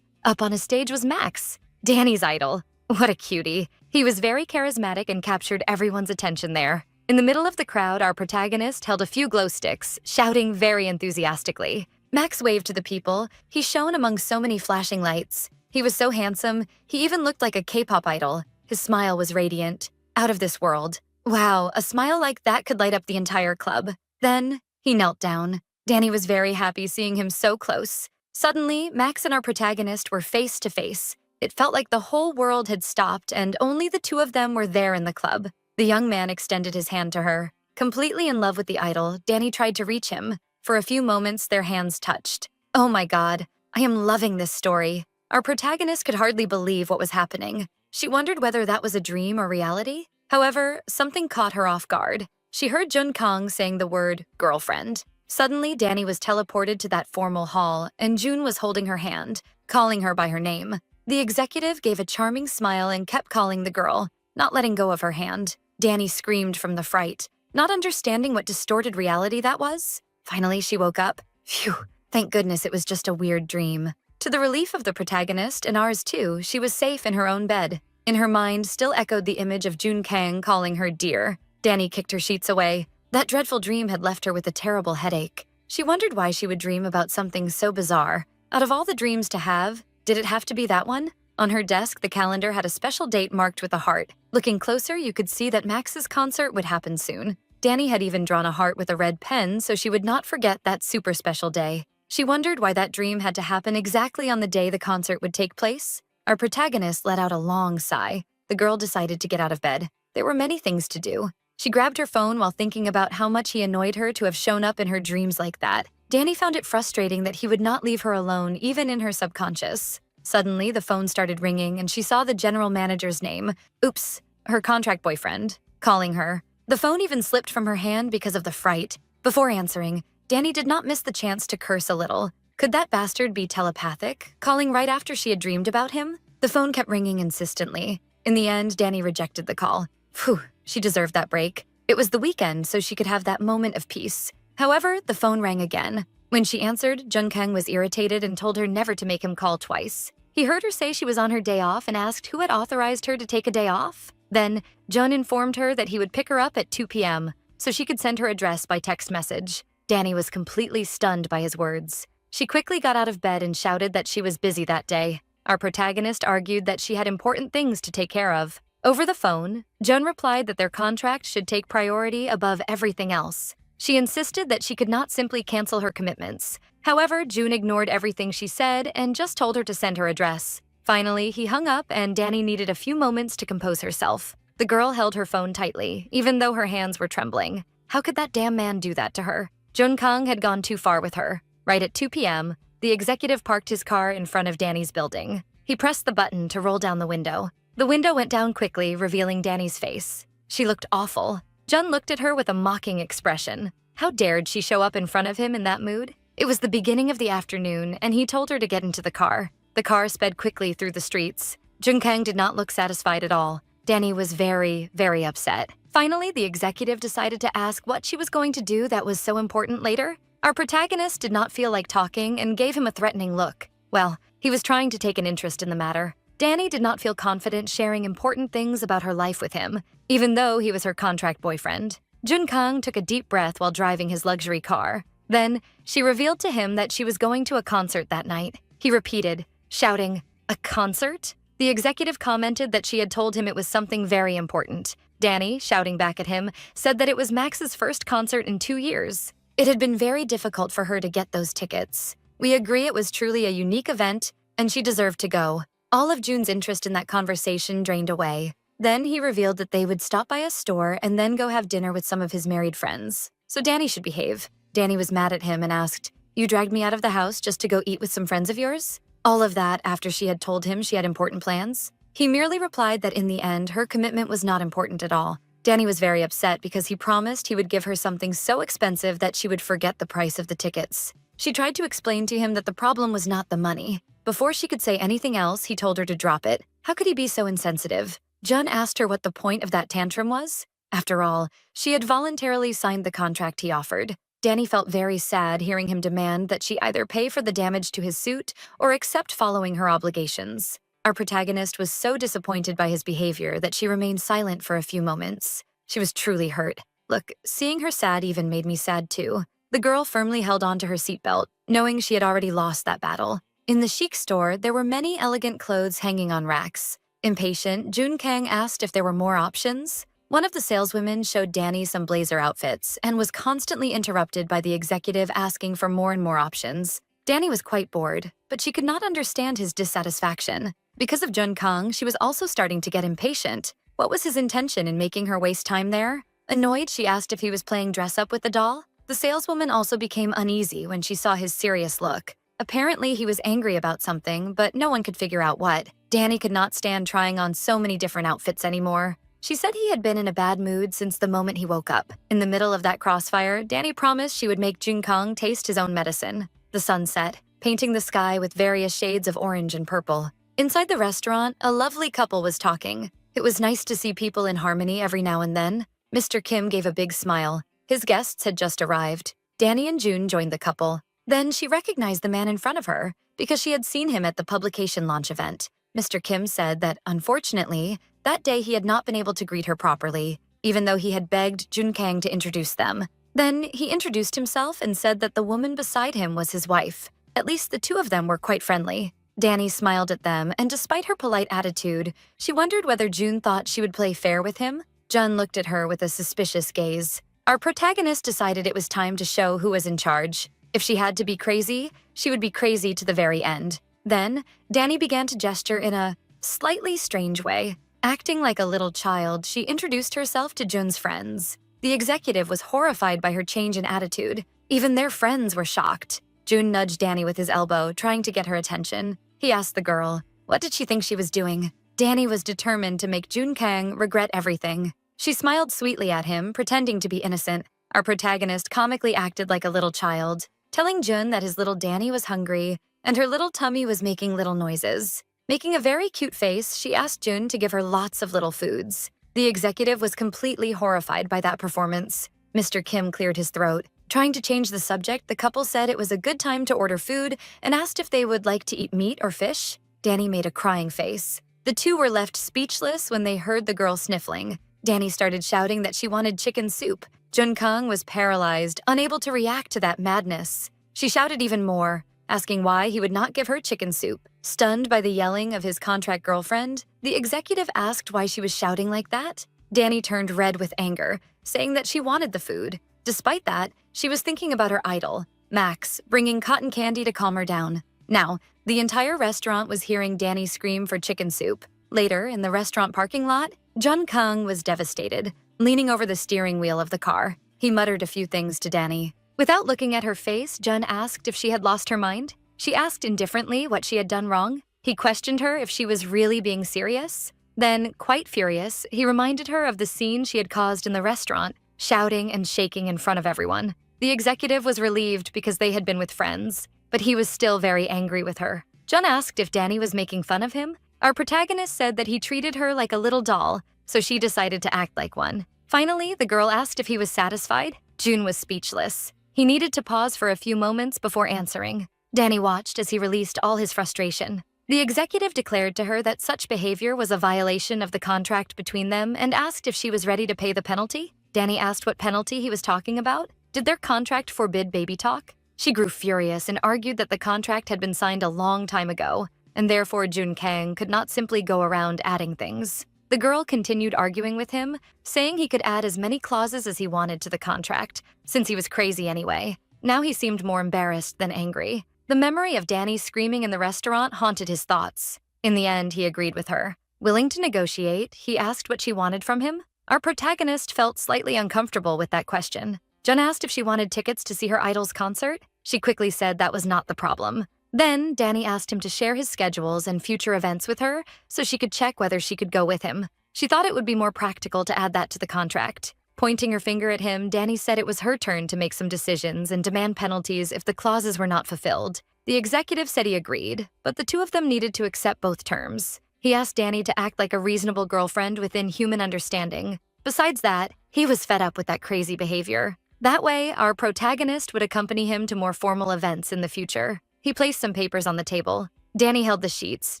Up on a stage was Max, Danny's idol. What a cutie. He was very charismatic and captured everyone's attention there. In the middle of the crowd, our protagonist held a few glow sticks, shouting very enthusiastically. Max waved to the people. He shone among so many flashing lights. He was so handsome, he even looked like a K-pop idol. His smile was radiant, out of this world. Wow, a smile like that could light up the entire club. Then, he knelt down. Danny was very happy seeing him so close. Suddenly, Max and our protagonist were face to face. It felt like the whole world had stopped and only the two of them were there in the club. The young man extended his hand to her. Completely in love with the idol, Danny tried to reach him. For a few moments, their hands touched. Oh my God, I am loving this story. Our protagonist could hardly believe what was happening. She wondered whether that was a dream or reality. However, something caught her off guard. She heard Jun Kang saying the word girlfriend. Suddenly, Danny was teleported to that formal hall, and Jun was holding her hand, calling her by her name. The executive gave a charming smile and kept calling the girl, not letting go of her hand. Danny screamed from the fright, not understanding what distorted reality that was. Finally, she woke up. Phew, thank goodness it was just a weird dream. To the relief of the protagonist, and ours too, she was safe in her own bed. In her mind still echoed the image of Jun Kang calling her dear. Danny kicked her sheets away. That dreadful dream had left her with a terrible headache. She wondered why she would dream about something so bizarre. Out of all the dreams to have, did it have to be that one? On her desk, the calendar had a special date marked with a heart. Looking closer, you could see that Max's concert would happen soon. Danny had even drawn a heart with a red pen so she would not forget that super special day. She wondered why that dream had to happen exactly on the day the concert would take place. Our protagonist let out a long sigh. The girl decided to get out of bed. There were many things to do. She grabbed her phone while thinking about how much he annoyed her to have shown up in her dreams like that. Danny found it frustrating that he would not leave her alone even in her subconscious. Suddenly, the phone started ringing and she saw the general manager's name. Oops, her contract boyfriend, calling her. The phone even slipped from her hand because of the fright. Before answering, Danny did not miss the chance to curse a little. Could that bastard be telepathic, calling right after she had dreamed about him? The phone kept ringing insistently. In the end, Danny rejected the call. Phew, she deserved that break. It was the weekend, so she could have that moment of peace. However, the phone rang again. When she answered, Jung-kang was irritated and told her never to make him call twice. He heard her say she was on her day off and asked who had authorized her to take a day off. Then, Jun informed her that he would pick her up at 2 p.m. so she could send her address by text message. Danny was completely stunned by his words. She quickly got out of bed and shouted that she was busy that day. Our protagonist argued that she had important things to take care of. Over the phone, Jun replied that their contract should take priority above everything else. She insisted that she could not simply cancel her commitments. However, June ignored everything she said and just told her to send her address. Finally, he hung up and Danny needed a few moments to compose herself. The girl held her phone tightly, even though her hands were trembling. How could that damn man do that to her? Jun-kang had gone too far with her. Right at 2 p.m., the executive parked his car in front of Danny's building. He pressed the button to roll down the window. The window went down quickly, revealing Danny's face. She looked awful. Jun looked at her with a mocking expression. How dared she show up in front of him in that mood? It was the beginning of the afternoon, and he told her to get into the car. The car sped quickly through the streets. Jun-kang did not look satisfied at all. Danny was very, very upset. Finally, the executive decided to ask what she was going to do that was so important later. Our protagonist did not feel like talking and gave him a threatening look. Well, he was trying to take an interest in the matter. Danny did not feel confident sharing important things about her life with him, even though he was her contract boyfriend. Jun-kang took a deep breath while driving his luxury car. Then, she revealed to him that she was going to a concert that night. He repeated, shouting, "A concert?" The executive commented that she had told him it was something very important. Danny, shouting back at him, said that it was Max's first concert in 2 years. It had been very difficult for her to get those tickets. We agree it was truly a unique event, and she deserved to go. All of June's interest in that conversation drained away. Then he revealed that they would stop by a store and then go have dinner with some of his married friends. So Danny should behave. Danny was mad at him and asked, "You dragged me out of the house just to go eat with some friends of yours?" All of that after she had told him she had important plans. He merely replied that in the end, her commitment was not important at all. Danny was very upset because he promised he would give her something so expensive that she would forget the price of the tickets. She tried to explain to him that the problem was not the money. Before she could say anything else, he told her to drop it. How could he be so insensitive? Jun asked her what the point of that tantrum was. After all, she had voluntarily signed the contract he offered. Danny felt very sad hearing him demand that she either pay for the damage to his suit or accept following her obligations. Our protagonist was so disappointed by his behavior that she remained silent for a few moments. She was truly hurt. Look, seeing her sad even made me sad too. The girl firmly held onto her seatbelt, knowing she had already lost that battle. In the chic store, there were many elegant clothes hanging on racks. Impatient, Jun-kang asked if there were more options. One of the saleswomen showed Danny some blazer outfits and was constantly interrupted by the executive asking for more and more options. Danny was quite bored, but she could not understand his dissatisfaction. Because of Jun-kang, she was also starting to get impatient. What was his intention in making her waste time there? Annoyed, she asked if he was playing dress-up with the doll. The saleswoman also became uneasy when she saw his serious look. Apparently, he was angry about something, but no one could figure out what. Danny could not stand trying on so many different outfits anymore. She said he had been in a bad mood since the moment he woke up. In the middle of that crossfire, Danny promised she would make Jun-kang taste his own medicine. The sun set, painting the sky with various shades of orange and purple. Inside the restaurant, a lovely couple was talking. It was nice to see people in harmony every now and then. Mr. Kim gave a big smile. His guests had just arrived. Danny and June joined the couple. Then she recognized the man in front of her because she had seen him at the publication launch event. Mr. Kim said that, unfortunately, that day he had not been able to greet her properly, even though he had begged Jun-kang to introduce them. Then he introduced himself and said that the woman beside him was his wife. At least the two of them were quite friendly. Danny smiled at them, and despite her polite attitude, she wondered whether June thought she would play fair with him. Jun looked at her with a suspicious gaze. Our protagonist decided it was time to show who was in charge. If she had to be crazy, she would be crazy to the very end. Then, Danny began to gesture in a slightly strange way. Acting like a little child, she introduced herself to Jun's friends. The executive was horrified by her change in attitude. Even their friends were shocked. Jun nudged Danny with his elbow, trying to get her attention. He asked the girl, what did she think she was doing? Danny was determined to make Jun-kang regret everything. She smiled sweetly at him, pretending to be innocent. Our protagonist comically acted like a little child, telling Jun that his little Danny was hungry and her little tummy was making little noises. Making a very cute face, she asked Jun to give her lots of little foods. The executive was completely horrified by that performance. Mr. Kim cleared his throat. Trying to change the subject, the couple said it was a good time to order food and asked if they would like to eat meat or fish. Danny made a crying face. The two were left speechless when they heard the girl sniffling. Danny started shouting that she wanted chicken soup. Junkang was paralyzed, unable to react to that madness. She shouted even more, asking why he would not give her chicken soup. Stunned by the yelling of his contract girlfriend, the executive asked why she was shouting like that. Danny turned red with anger, saying that she wanted the food. Despite that, she was thinking about her idol, Max, bringing cotton candy to calm her down. Now, the entire restaurant was hearing Danny scream for chicken soup. Later, in the restaurant parking lot, Jun Kang was devastated. Leaning over the steering wheel of the car, he muttered a few things to Danny. Without looking at her face, Jun asked if she had lost her mind. She asked indifferently what she had done wrong. He questioned her if she was really being serious. Then, quite furious, he reminded her of the scene she had caused in the restaurant, shouting and shaking in front of everyone. The executive was relieved because they had been with friends, but he was still very angry with her. Jun asked if Danny was making fun of him. Our protagonist said that he treated her like a little doll, so she decided to act like one. Finally, the girl asked if he was satisfied. Jun was speechless. He needed to pause for a few moments before answering. Danny watched as he released all his frustration. The executive declared to her that such behavior was a violation of the contract between them and asked if she was ready to pay the penalty. Danny asked what penalty he was talking about. Did their contract forbid baby talk? She grew furious and argued that the contract had been signed a long time ago, and therefore Jun Kang could not simply go around adding things. The girl continued arguing with him, saying he could add as many clauses as he wanted to the contract, since he was crazy anyway. Now he seemed more embarrassed than angry. The memory of Danny screaming in the restaurant haunted his thoughts. In the end, he agreed with her. Willing to negotiate, he asked what she wanted from him. Our protagonist felt slightly uncomfortable with that question. Jun asked if she wanted tickets to see her idol's concert. She quickly said that was not the problem. Then, Danny asked him to share his schedules and future events with her so she could check whether she could go with him. She thought it would be more practical to add that to the contract. Pointing her finger at him, Danny said it was her turn to make some decisions and demand penalties if the clauses were not fulfilled. The executive said he agreed, but the two of them needed to accept both terms. He asked Danny to act like a reasonable girlfriend within human understanding. Besides that, he was fed up with that crazy behavior. That way, our protagonist would accompany him to more formal events in the future. He placed some papers on the table. Danny held the sheets,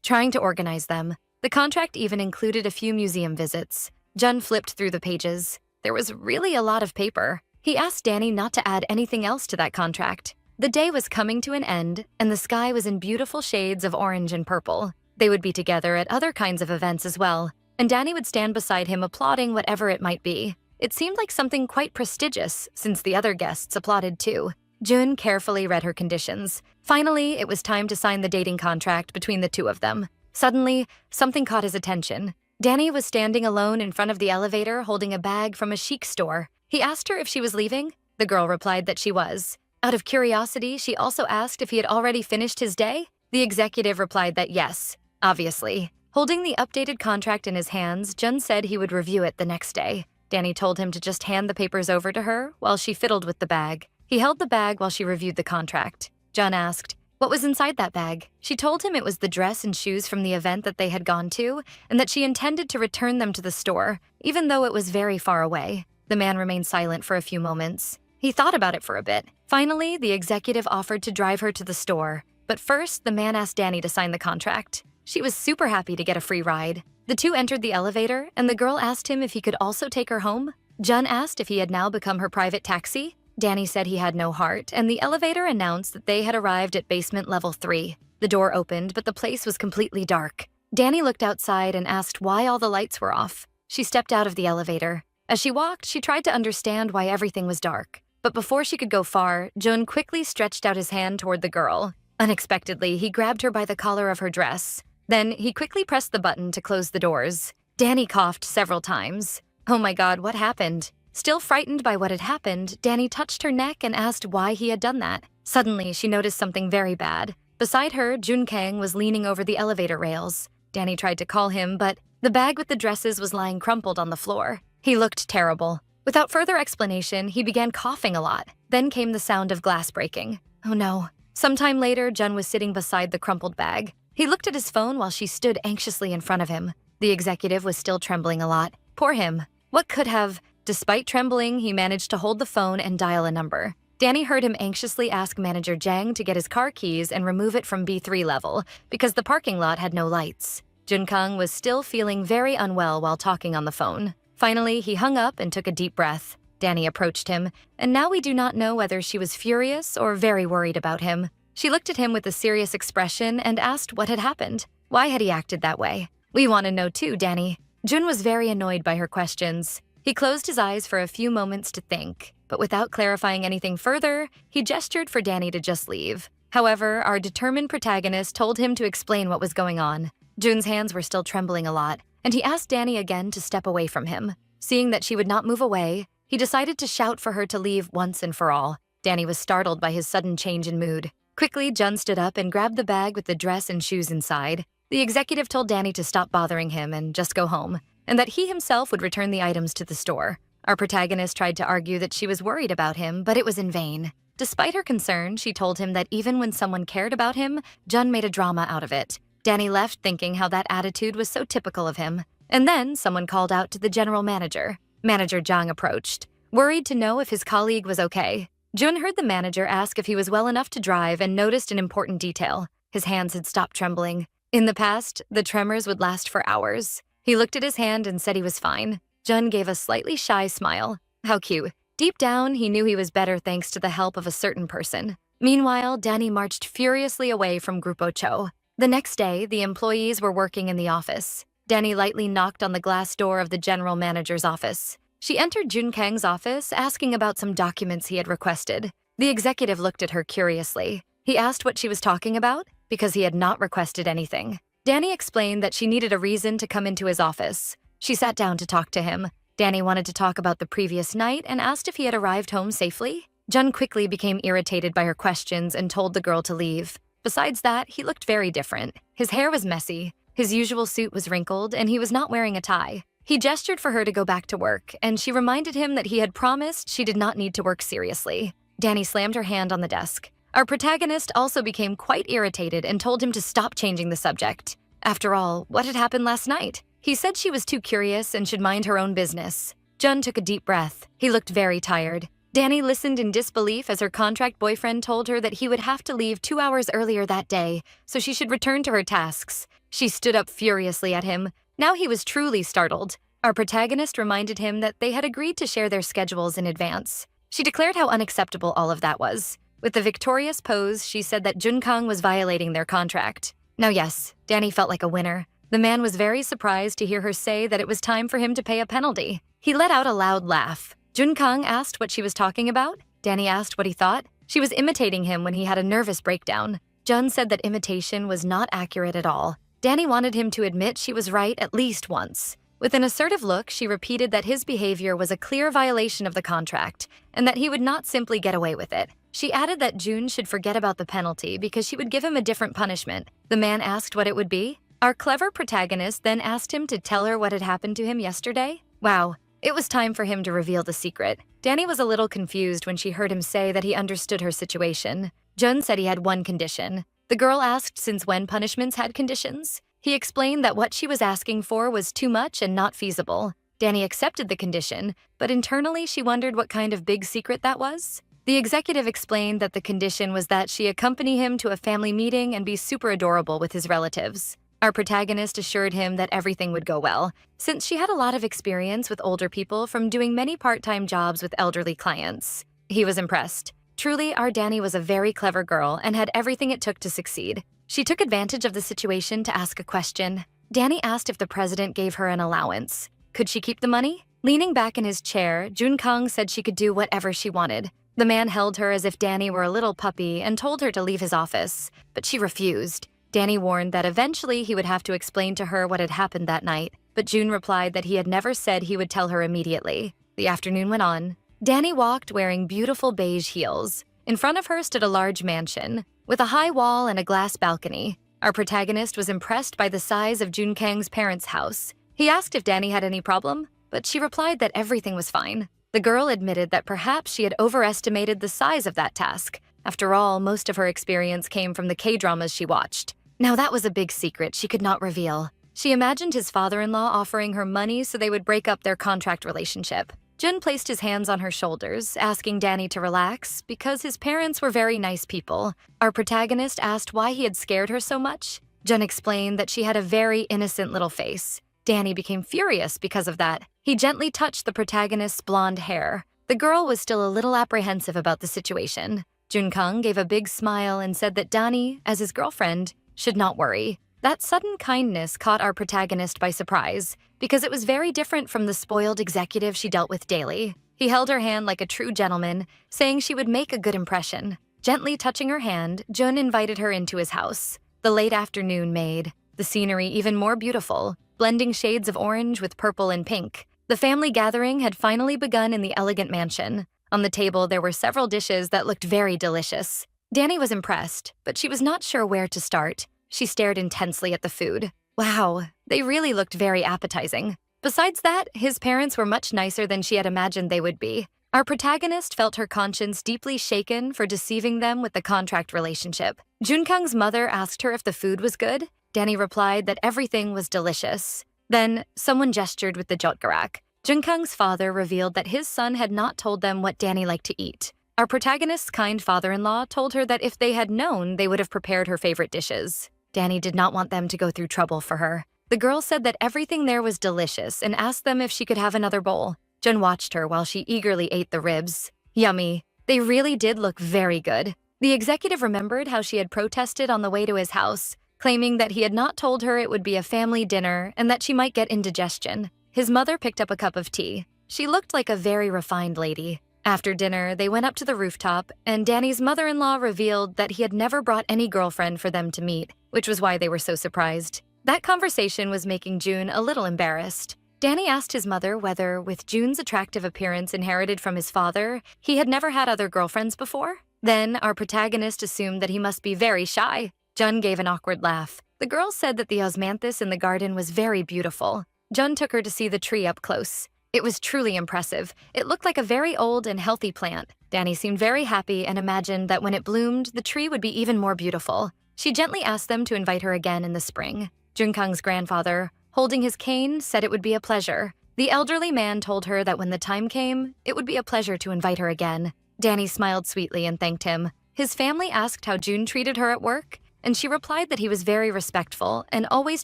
trying to organize them. The contract even included a few museum visits. Jun flipped through the pages. There was really a lot of paper. He asked Danny not to add anything else to that contract. The day was coming to an end, and the sky was in beautiful shades of orange and purple. They would be together at other kinds of events as well, and Danny would stand beside him applauding whatever it might be. It seemed like something quite prestigious, since the other guests applauded too. Jun carefully read her conditions. Finally, it was time to sign the dating contract between the two of them. Suddenly, something caught his attention. Danny was standing alone in front of the elevator holding a bag from a chic store. He asked her if she was leaving. The girl replied that she was. Out of curiosity, she also asked if he had already finished his day. The executive replied that yes, obviously. Holding the updated contract in his hands, Jun said he would review it the next day. Danny told him to just hand the papers over to her while she fiddled with the bag. He held the bag while she reviewed the contract. Jun asked, what was inside that bag? She told him it was the dress and shoes from the event that they had gone to, and that she intended to return them to the store, even though it was very far away. The man remained silent for a few moments. He thought about it for a bit. Finally, the executive offered to drive her to the store. But first, the man asked Danny to sign the contract. She was super happy to get a free ride. The two entered the elevator, and the girl asked him if he could also take her home. Jun asked if he had now become her private taxi. Danny said he had no heart, and the elevator announced that they had arrived at basement level 3. The door opened, but the place was completely dark. Danny looked outside and asked why all the lights were off. She stepped out of the elevator. As she walked, she tried to understand why everything was dark. But before she could go far, Jun quickly stretched out his hand toward the girl. Unexpectedly, he grabbed her by the collar of her dress. Then, he quickly pressed the button to close the doors. Danny coughed several times. Oh my God, what happened? Still frightened by what had happened, Danny touched her neck and asked why he had done that. Suddenly, she noticed something very bad. Beside her, Jun Kang was leaning over the elevator rails. Danny tried to call him, but the bag with the dresses was lying crumpled on the floor. He looked terrible. Without further explanation, he began coughing a lot. Then came the sound of glass breaking. Oh no. Sometime later, Jun was sitting beside the crumpled bag. He looked at his phone while she stood anxiously in front of him. The executive was still trembling a lot. Poor him. What could have? Despite trembling, he managed to hold the phone and dial a number. Danny heard him anxiously ask manager Jang to get his car keys and remove it from B3 level because the parking lot had no lights. Junkang was still feeling very unwell while talking on the phone. Finally, he hung up and took a deep breath. Danny approached him, and now we do not know whether she was furious or very worried about him. She looked at him with a serious expression and asked what had happened. Why had he acted that way? We want to know too, Danny. Jun was very annoyed by her questions. He closed his eyes for a few moments to think, but without clarifying anything further, he gestured for Danny to just leave. However, our determined protagonist told him to explain what was going on. Jun's hands were still trembling a lot, and he asked Danny again to step away from him. Seeing that she would not move away, he decided to shout for her to leave once and for all. Danny was startled by his sudden change in mood. Quickly, Jun stood up and grabbed the bag with the dress and shoes inside. The executive told Danny to stop bothering him and just go home, and that he himself would return the items to the store. Our protagonist tried to argue that she was worried about him, but it was in vain. Despite her concern, she told him that even when someone cared about him, Jun made a drama out of it. Danny left thinking how that attitude was so typical of him. And then someone called out to the general manager. Manager Jang approached, worried to know if his colleague was okay. Jun heard the manager ask if he was well enough to drive and noticed an important detail. His hands had stopped trembling. In the past, the tremors would last for hours. He looked at his hand and said he was fine. Jun gave a slightly shy smile. How cute. Deep down, he knew he was better thanks to the help of a certain person. Meanwhile, Danny marched furiously away from Grupo Cho. The next day, the employees were working in the office. Danny lightly knocked on the glass door of the general manager's office. She entered Jun Kang's office, asking about some documents he had requested. The executive looked at her curiously. He asked what she was talking about, because he had not requested anything. Danny explained that she needed a reason to come into his office. She sat down to talk to him. Danny wanted to talk about the previous night and asked if he had arrived home safely. Jun quickly became irritated by her questions and told the girl to leave. Besides that, he looked very different. His hair was messy, his usual suit was wrinkled, and he was not wearing a tie. He gestured for her to go back to work, and she reminded him that he had promised she did not need to work seriously. Danny slammed her hand on the desk. Our protagonist also became quite irritated and told him to stop changing the subject. After all, what had happened last night? He said she was too curious and should mind her own business. Jun took a deep breath. He looked very tired. Danny listened in disbelief as her contract boyfriend told her that he would have to leave 2 hours earlier that day, so she should return to her tasks. She stood up furiously at him. Now he was truly startled. Our protagonist reminded him that they had agreed to share their schedules in advance. She declared how unacceptable all of that was. With the victorious pose, she said that Junkang was violating their contract. Now yes, Danny felt like a winner. The man was very surprised to hear her say that it was time for him to pay a penalty. He let out a loud laugh. Junkang asked what she was talking about. Danny asked what he thought. She was imitating him when he had a nervous breakdown. Jun said that imitation was not accurate at all. Danny wanted him to admit she was right at least once. With an assertive look, she repeated that his behavior was a clear violation of the contract and that he would not simply get away with it. She added that Jun should forget about the penalty because she would give him a different punishment. The man asked what it would be. Our clever protagonist then asked him to tell her what had happened to him yesterday. Wow, it was time for him to reveal the secret. Danny was a little confused when she heard him say that he understood her situation. Jun said he had one condition. The girl asked since when punishments had conditions. He explained that what she was asking for was too much and not feasible. Danny accepted the condition, but internally she wondered what kind of big secret that was. The executive explained that the condition was that she accompany him to a family meeting and be super adorable with his relatives. Our protagonist assured him that everything would go well, since she had a lot of experience with older people from doing many part-time jobs with elderly clients. He was impressed. Truly, our Danny was a very clever girl and had everything it took to succeed. She took advantage of the situation to ask a question. Danny asked if the president gave her an allowance. Could she keep the money? Leaning back in his chair, Junkang said she could do whatever she wanted. The man held her as if Danny were a little puppy and told her to leave his office, but she refused. Danny warned that eventually he would have to explain to her what had happened that night, but Jun replied that he had never said he would tell her immediately. The afternoon went on. Danny walked wearing beautiful beige heels. In front of her stood a large mansion, with a high wall and a glass balcony. Our protagonist was impressed by the size of Junkang's parents' house. He asked if Danny had any problem, but she replied that everything was fine. The girl admitted that perhaps she had overestimated the size of that task. After all, most of her experience came from the K-dramas she watched. Now that was a big secret she could not reveal. She imagined his father-in-law offering her money so they would break up their contract relationship. Jun placed his hands on her shoulders, asking Danny to relax because his parents were very nice people. Our protagonist asked why he had scared her so much. Jun explained that she had a very innocent little face. Danny became furious because of that. He gently touched the protagonist's blonde hair. The girl was still a little apprehensive about the situation. Junkang gave a big smile and said that Danny, as his girlfriend, should not worry. That sudden kindness caught our protagonist by surprise, because it was very different from the spoiled executive she dealt with daily. He held her hand like a true gentleman, saying she would make a good impression. Gently touching her hand, Jun invited her into his house. The late afternoon made the scenery even more beautiful, blending shades of orange with purple and pink. The family gathering had finally begun in the elegant mansion. On the table, there were several dishes that looked very delicious. Danny was impressed, but she was not sure where to start. She stared intensely at the food. Wow, they really looked very appetizing. Besides that, his parents were much nicer than she had imagined they would be. Our protagonist felt her conscience deeply shaken for deceiving them with the contract relationship. Junkang's mother asked her if the food was good. Danny replied that everything was delicious. Then, someone gestured with the jotgarak. Junkang's father revealed that his son had not told them what Danny liked to eat. Our protagonist's kind father-in-law told her that if they had known, they would have prepared her favorite dishes. Danny did not want them to go through trouble for her. The girl said that everything there was delicious and asked them if she could have another bowl. Jun watched her while she eagerly ate the ribs. Yummy. They really did look very good. The executive remembered how she had protested on the way to his house, claiming that he had not told her it would be a family dinner and that she might get indigestion. His mother picked up a cup of tea. She looked like a very refined lady. After dinner, they went up to the rooftop, and Danny's mother-in-law revealed that he had never brought any girlfriend for them to meet, which was why they were so surprised. That conversation was making Jun a little embarrassed. Danny asked his mother whether, with Jun's attractive appearance inherited from his father, he had never had other girlfriends before. Then, our protagonist assumed that he must be very shy. Jun gave an awkward laugh. The girl said that the osmanthus in the garden was very beautiful. Jun took her to see the tree up close. It was truly impressive. It looked like a very old and healthy plant. Danny seemed very happy and imagined that when it bloomed, the tree would be even more beautiful. She gently asked them to invite her again in the spring. Junkang's grandfather, holding his cane, said it would be a pleasure. The elderly man told her that when the time came, it would be a pleasure to invite her again. Danny smiled sweetly and thanked him. His family asked how Jun treated her at work, and she replied that he was very respectful and always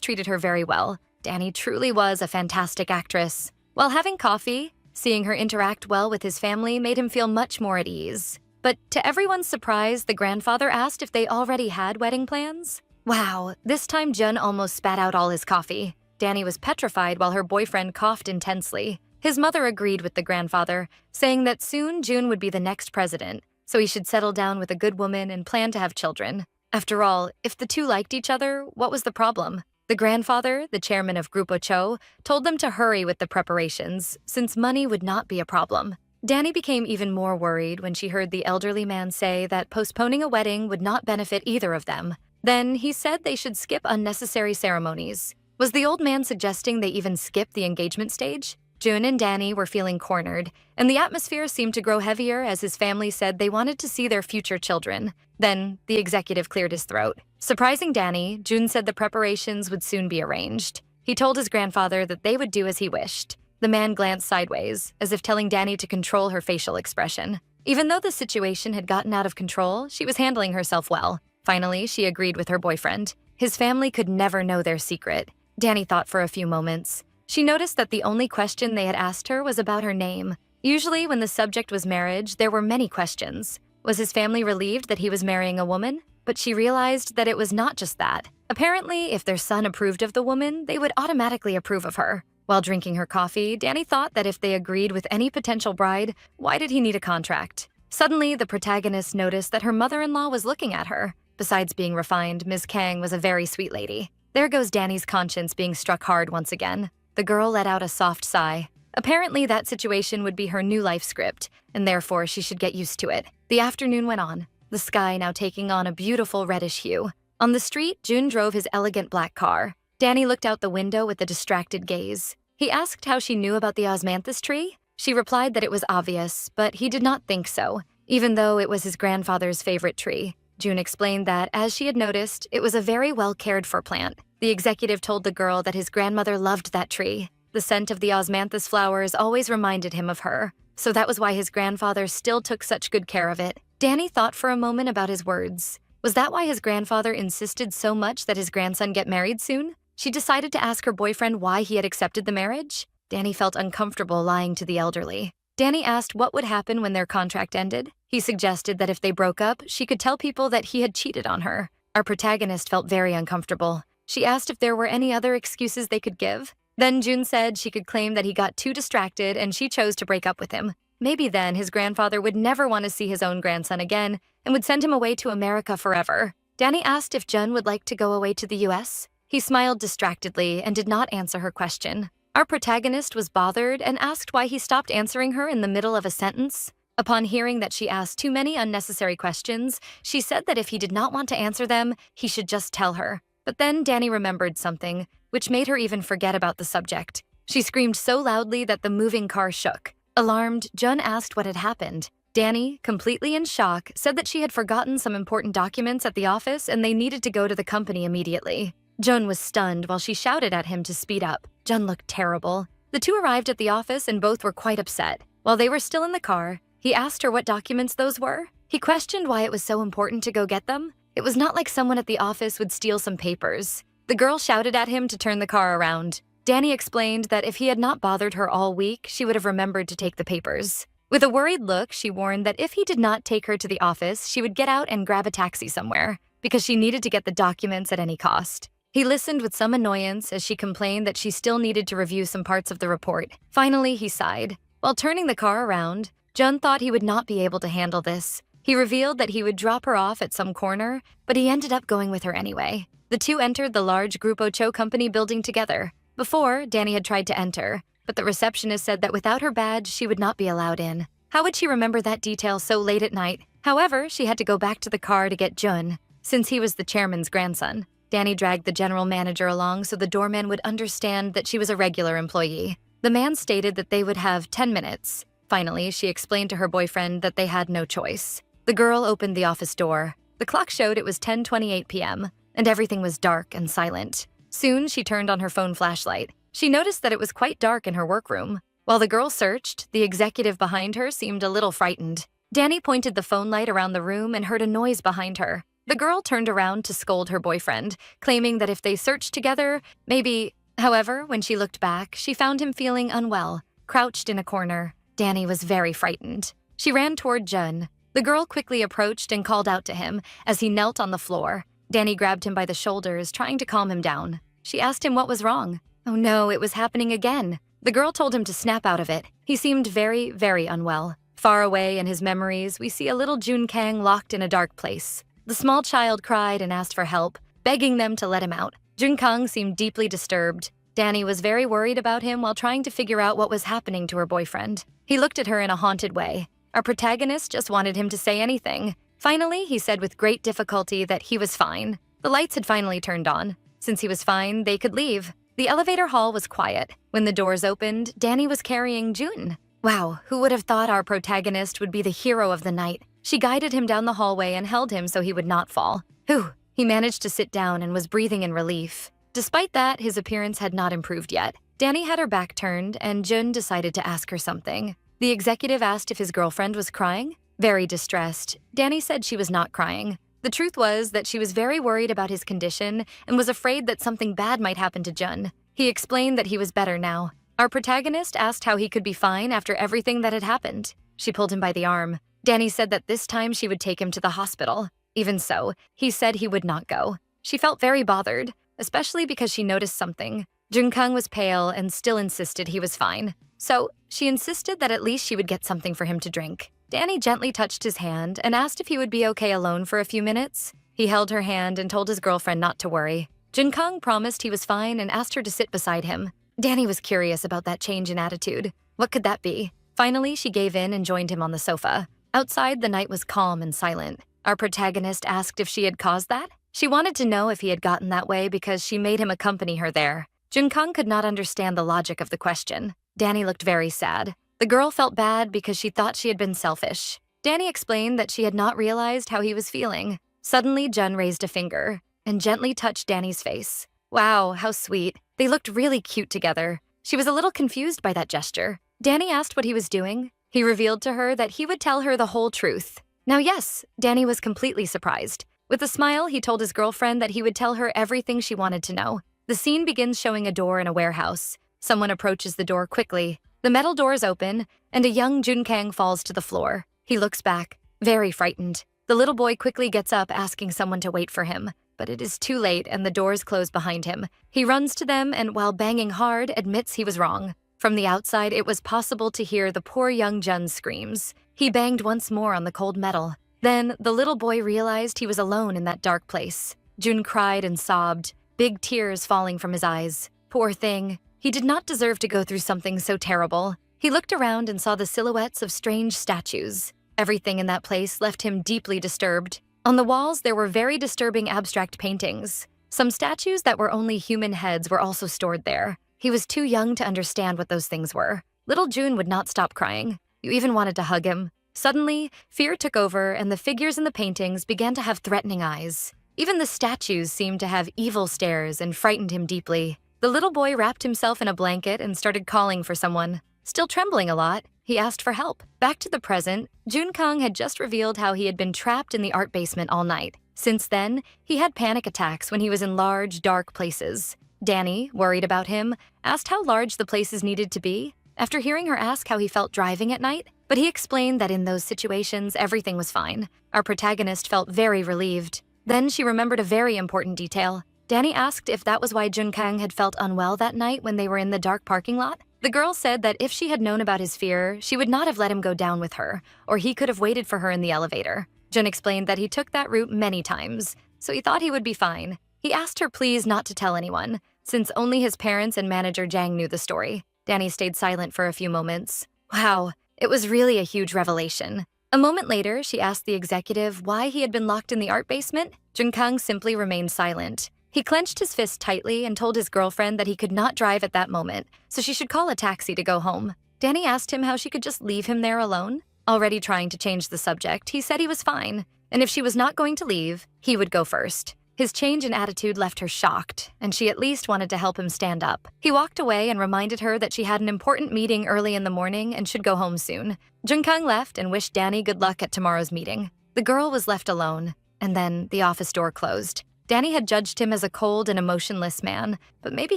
treated her very well. Danny truly was a fantastic actress. While having coffee, seeing her interact well with his family made him feel much more at ease. But to everyone's surprise, the grandfather asked if they already had wedding plans. Wow, this time Jun almost spat out all his coffee. Danny was petrified while her boyfriend coughed intensely. His mother agreed with the grandfather, saying that soon Jun would be the next president, so he should settle down with a good woman and plan to have children. After all, if the two liked each other, what was the problem? The grandfather, the chairman of Grupo Cho, told them to hurry with the preparations, since money would not be a problem. Danny became even more worried when she heard the elderly man say that postponing a wedding would not benefit either of them. Then he said they should skip unnecessary ceremonies. Was the old man suggesting they even skip the engagement stage? Jun and Danny were feeling cornered, and the atmosphere seemed to grow heavier as his family said they wanted to see their future children. Then, the executive cleared his throat. Surprising Danny, Jun said the preparations would soon be arranged. He told his grandfather that they would do as he wished. The man glanced sideways, as if telling Danny to control her facial expression. Even though the situation had gotten out of control, she was handling herself well. Finally, she agreed with her boyfriend. His family could never know their secret. Danny thought for a few moments. She noticed that the only question they had asked her was about her name. Usually, when the subject was marriage, there were many questions. Was his family relieved that he was marrying a woman? But she realized that it was not just that. Apparently, if their son approved of the woman, they would automatically approve of her. While drinking her coffee, Danny thought that if they agreed with any potential bride, why did he need a contract? Suddenly, the protagonist noticed that her mother-in-law was looking at her. Besides being refined, Ms. Kang was a very sweet lady. There goes Danny's conscience being struck hard once again. The girl let out a soft sigh. Apparently, that situation would be her new life script, and therefore she should get used to it. The afternoon went on, the sky now taking on a beautiful reddish hue. On the street, Jun drove his elegant black car. Danny looked out the window with a distracted gaze. He asked how she knew about the osmanthus tree. She replied that it was obvious, but he did not think so, even though it was his grandfather's favorite tree. Jun explained that, as she had noticed, it was a very well cared-for plant. The executive told the girl that his grandmother loved that tree. The scent of the osmanthus flowers always reminded him of her, so that was why his grandfather still took such good care of it. Danny thought for a moment about his words. Was that why his grandfather insisted so much that his grandson get married soon? She decided to ask her boyfriend why he had accepted the marriage. Danny felt uncomfortable lying to the elderly. Danny asked what would happen when their contract ended. He suggested that if they broke up, she could tell people that he had cheated on her. Our protagonist felt very uncomfortable. She asked if there were any other excuses they could give. Then June said she could claim that he got too distracted and she chose to break up with him. Maybe then his grandfather would never want to see his own grandson again and would send him away to America forever. Danny asked if Jun would like to go away to the US. He smiled distractedly and did not answer her question. Our protagonist was bothered and asked why he stopped answering her in the middle of a sentence. Upon hearing that she asked too many unnecessary questions, she said that if he did not want to answer them, he should just tell her. But then Danny remembered something, which made her even forget about the subject. She screamed so loudly that the moving car shook. Alarmed, Jun asked what had happened. Danny, completely in shock, said that she had forgotten some important documents at the office and they needed to go to the company immediately. Jun was stunned while she shouted at him to speed up. Jun looked terrible. The two arrived at the office and both were quite upset. While they were still in the car, he asked her what documents those were. He questioned why it was so important to go get them. It was not like someone at the office would steal some papers. The girl shouted at him to turn the car around. Danny explained that if he had not bothered her all week, she would have remembered to take the papers. With a worried look, she warned that if he did not take her to the office, she would get out and grab a taxi somewhere, because she needed to get the documents at any cost. He listened with some annoyance as she complained that she still needed to review some parts of the report. Finally, he sighed. While turning the car around, Jun thought he would not be able to handle this. He revealed that he would drop her off at some corner, but he ended up going with her anyway. The two entered the large Grupo Cho company building together. Before, Danny had tried to enter, but the receptionist said that without her badge, she would not be allowed in. How would she remember that detail so late at night? However, she had to go back to the car to get Jun, since he was the chairman's grandson. Danny dragged the general manager along so the doorman would understand that she was a regular employee. The man stated that they would have 10 minutes. Finally, she explained to her boyfriend that they had no choice. The girl opened the office door. The clock showed it was 10:28 p.m., and everything was dark and silent. Soon, she turned on her phone flashlight. She noticed that it was quite dark in her workroom. While the girl searched, the executive behind her seemed a little frightened. Danny pointed the phone light around the room and heard a noise behind her. The girl turned around to scold her boyfriend, claiming that if they searched together, maybe... However, when she looked back, she found him feeling unwell, crouched in a corner. Danny was very frightened. She ran toward Jun. The girl quickly approached and called out to him as he knelt on the floor. Danny grabbed him by the shoulders, trying to calm him down. She asked him what was wrong. Oh no, it was happening again. The girl told him to snap out of it. He seemed very, very unwell. Far away in his memories, we see a little Jun Kang locked in a dark place. The small child cried and asked for help, begging them to let him out. Jun Kang seemed deeply disturbed. Danny was very worried about him while trying to figure out what was happening to her boyfriend. He looked at her in a haunted way. Our protagonist just wanted him to say anything. Finally, he said with great difficulty that he was fine. The lights had finally turned on. Since he was fine, they could leave. The elevator hall was quiet. When the doors opened, Danny was carrying Jun. Wow, who would have thought our protagonist would be the hero of the night? She guided him down the hallway and held him so he would not fall. Whew, he managed to sit down and was breathing in relief. Despite that, his appearance had not improved yet. Danny had her back turned, and Jun decided to ask her something. The executive asked if his girlfriend was crying. Very distressed, Danny said she was not crying. The truth was that she was very worried about his condition and was afraid that something bad might happen to Jun. He explained that he was better now. Our protagonist asked how he could be fine after everything that had happened. She pulled him by the arm. Danny said that this time she would take him to the hospital. Even so, he said he would not go. She felt very bothered, especially because she noticed something. Jun Kang was pale and still insisted he was fine. So, she insisted that at least she would get something for him to drink. Danny gently touched his hand and asked if he would be okay alone for a few minutes. He held her hand and told his girlfriend not to worry. Jun Kang promised he was fine and asked her to sit beside him. Danny was curious about that change in attitude. What could that be? Finally, she gave in and joined him on the sofa. Outside, the night was calm and silent. Our protagonist asked if she had caused that. She wanted to know if he had gotten that way because she made him accompany her there. Jun Kang could not understand the logic of the question. Danny looked very sad. The girl felt bad because she thought she had been selfish. Danny explained that she had not realized how he was feeling. Suddenly, Jun raised a finger and gently touched Danny's face. Wow, how sweet. They looked really cute together. She was a little confused by that gesture. Danny asked what he was doing. He revealed to her that he would tell her the whole truth. Now yes, Danny was completely surprised. With a smile, he told his girlfriend that he would tell her everything she wanted to know. The scene begins showing a door in a warehouse. Someone approaches the door quickly. The metal doors open, and a young Junkang falls to the floor. He looks back, very frightened. The little boy quickly gets up, asking someone to wait for him. But it is too late, and the doors close behind him. He runs to them and, while banging hard, admits he was wrong. From the outside, it was possible to hear the poor young Jun's screams. He banged once more on the cold metal. Then, the little boy realized he was alone in that dark place. Jun cried and sobbed, big tears falling from his eyes. Poor thing. He did not deserve to go through something so terrible. He looked around and saw the silhouettes of strange statues. Everything in that place left him deeply disturbed. On the walls, there were very disturbing abstract paintings. Some statues that were only human heads were also stored there. He was too young to understand what those things were. Little Jun would not stop crying. You even wanted to hug him. Suddenly, fear took over, and the figures in the paintings began to have threatening eyes. Even the statues seemed to have evil stares and frightened him deeply. The little boy wrapped himself in a blanket and started calling for someone. Still trembling a lot, he asked for help. Back to the present, Junkang had just revealed how he had been trapped in the art basement all night. Since then, he had panic attacks when he was in large, dark places. Danny, worried about him, asked how large the places needed to be. After hearing her ask how he felt driving at night, but he explained that in those situations, everything was fine. Our protagonist felt very relieved. Then she remembered a very important detail. Danny asked if that was why Junkang had felt unwell that night when they were in the dark parking lot. The girl said that if she had known about his fear, she would not have let him go down with her, or he could have waited for her in the elevator. Jun explained that he took that route many times, so he thought he would be fine. He asked her please not to tell anyone, since only his parents and manager Jang knew the story. Danny stayed silent for a few moments. Wow, it was really a huge revelation. A moment later, she asked the executive why he had been locked in the art basement. Junkang simply remained silent. He clenched his fist tightly and told his girlfriend that he could not drive at that moment, so she should call a taxi to go home. Danny asked him how she could just leave him there alone. Already trying to change the subject, he said he was fine, and if she was not going to leave, he would go first. His change in attitude left her shocked, and she at least wanted to help him stand up. He walked away and reminded her that she had an important meeting early in the morning and should go home soon. Junkang left and wished Danny good luck at tomorrow's meeting. The girl was left alone, and then the office door closed. Danny had judged him as a cold and emotionless man, but maybe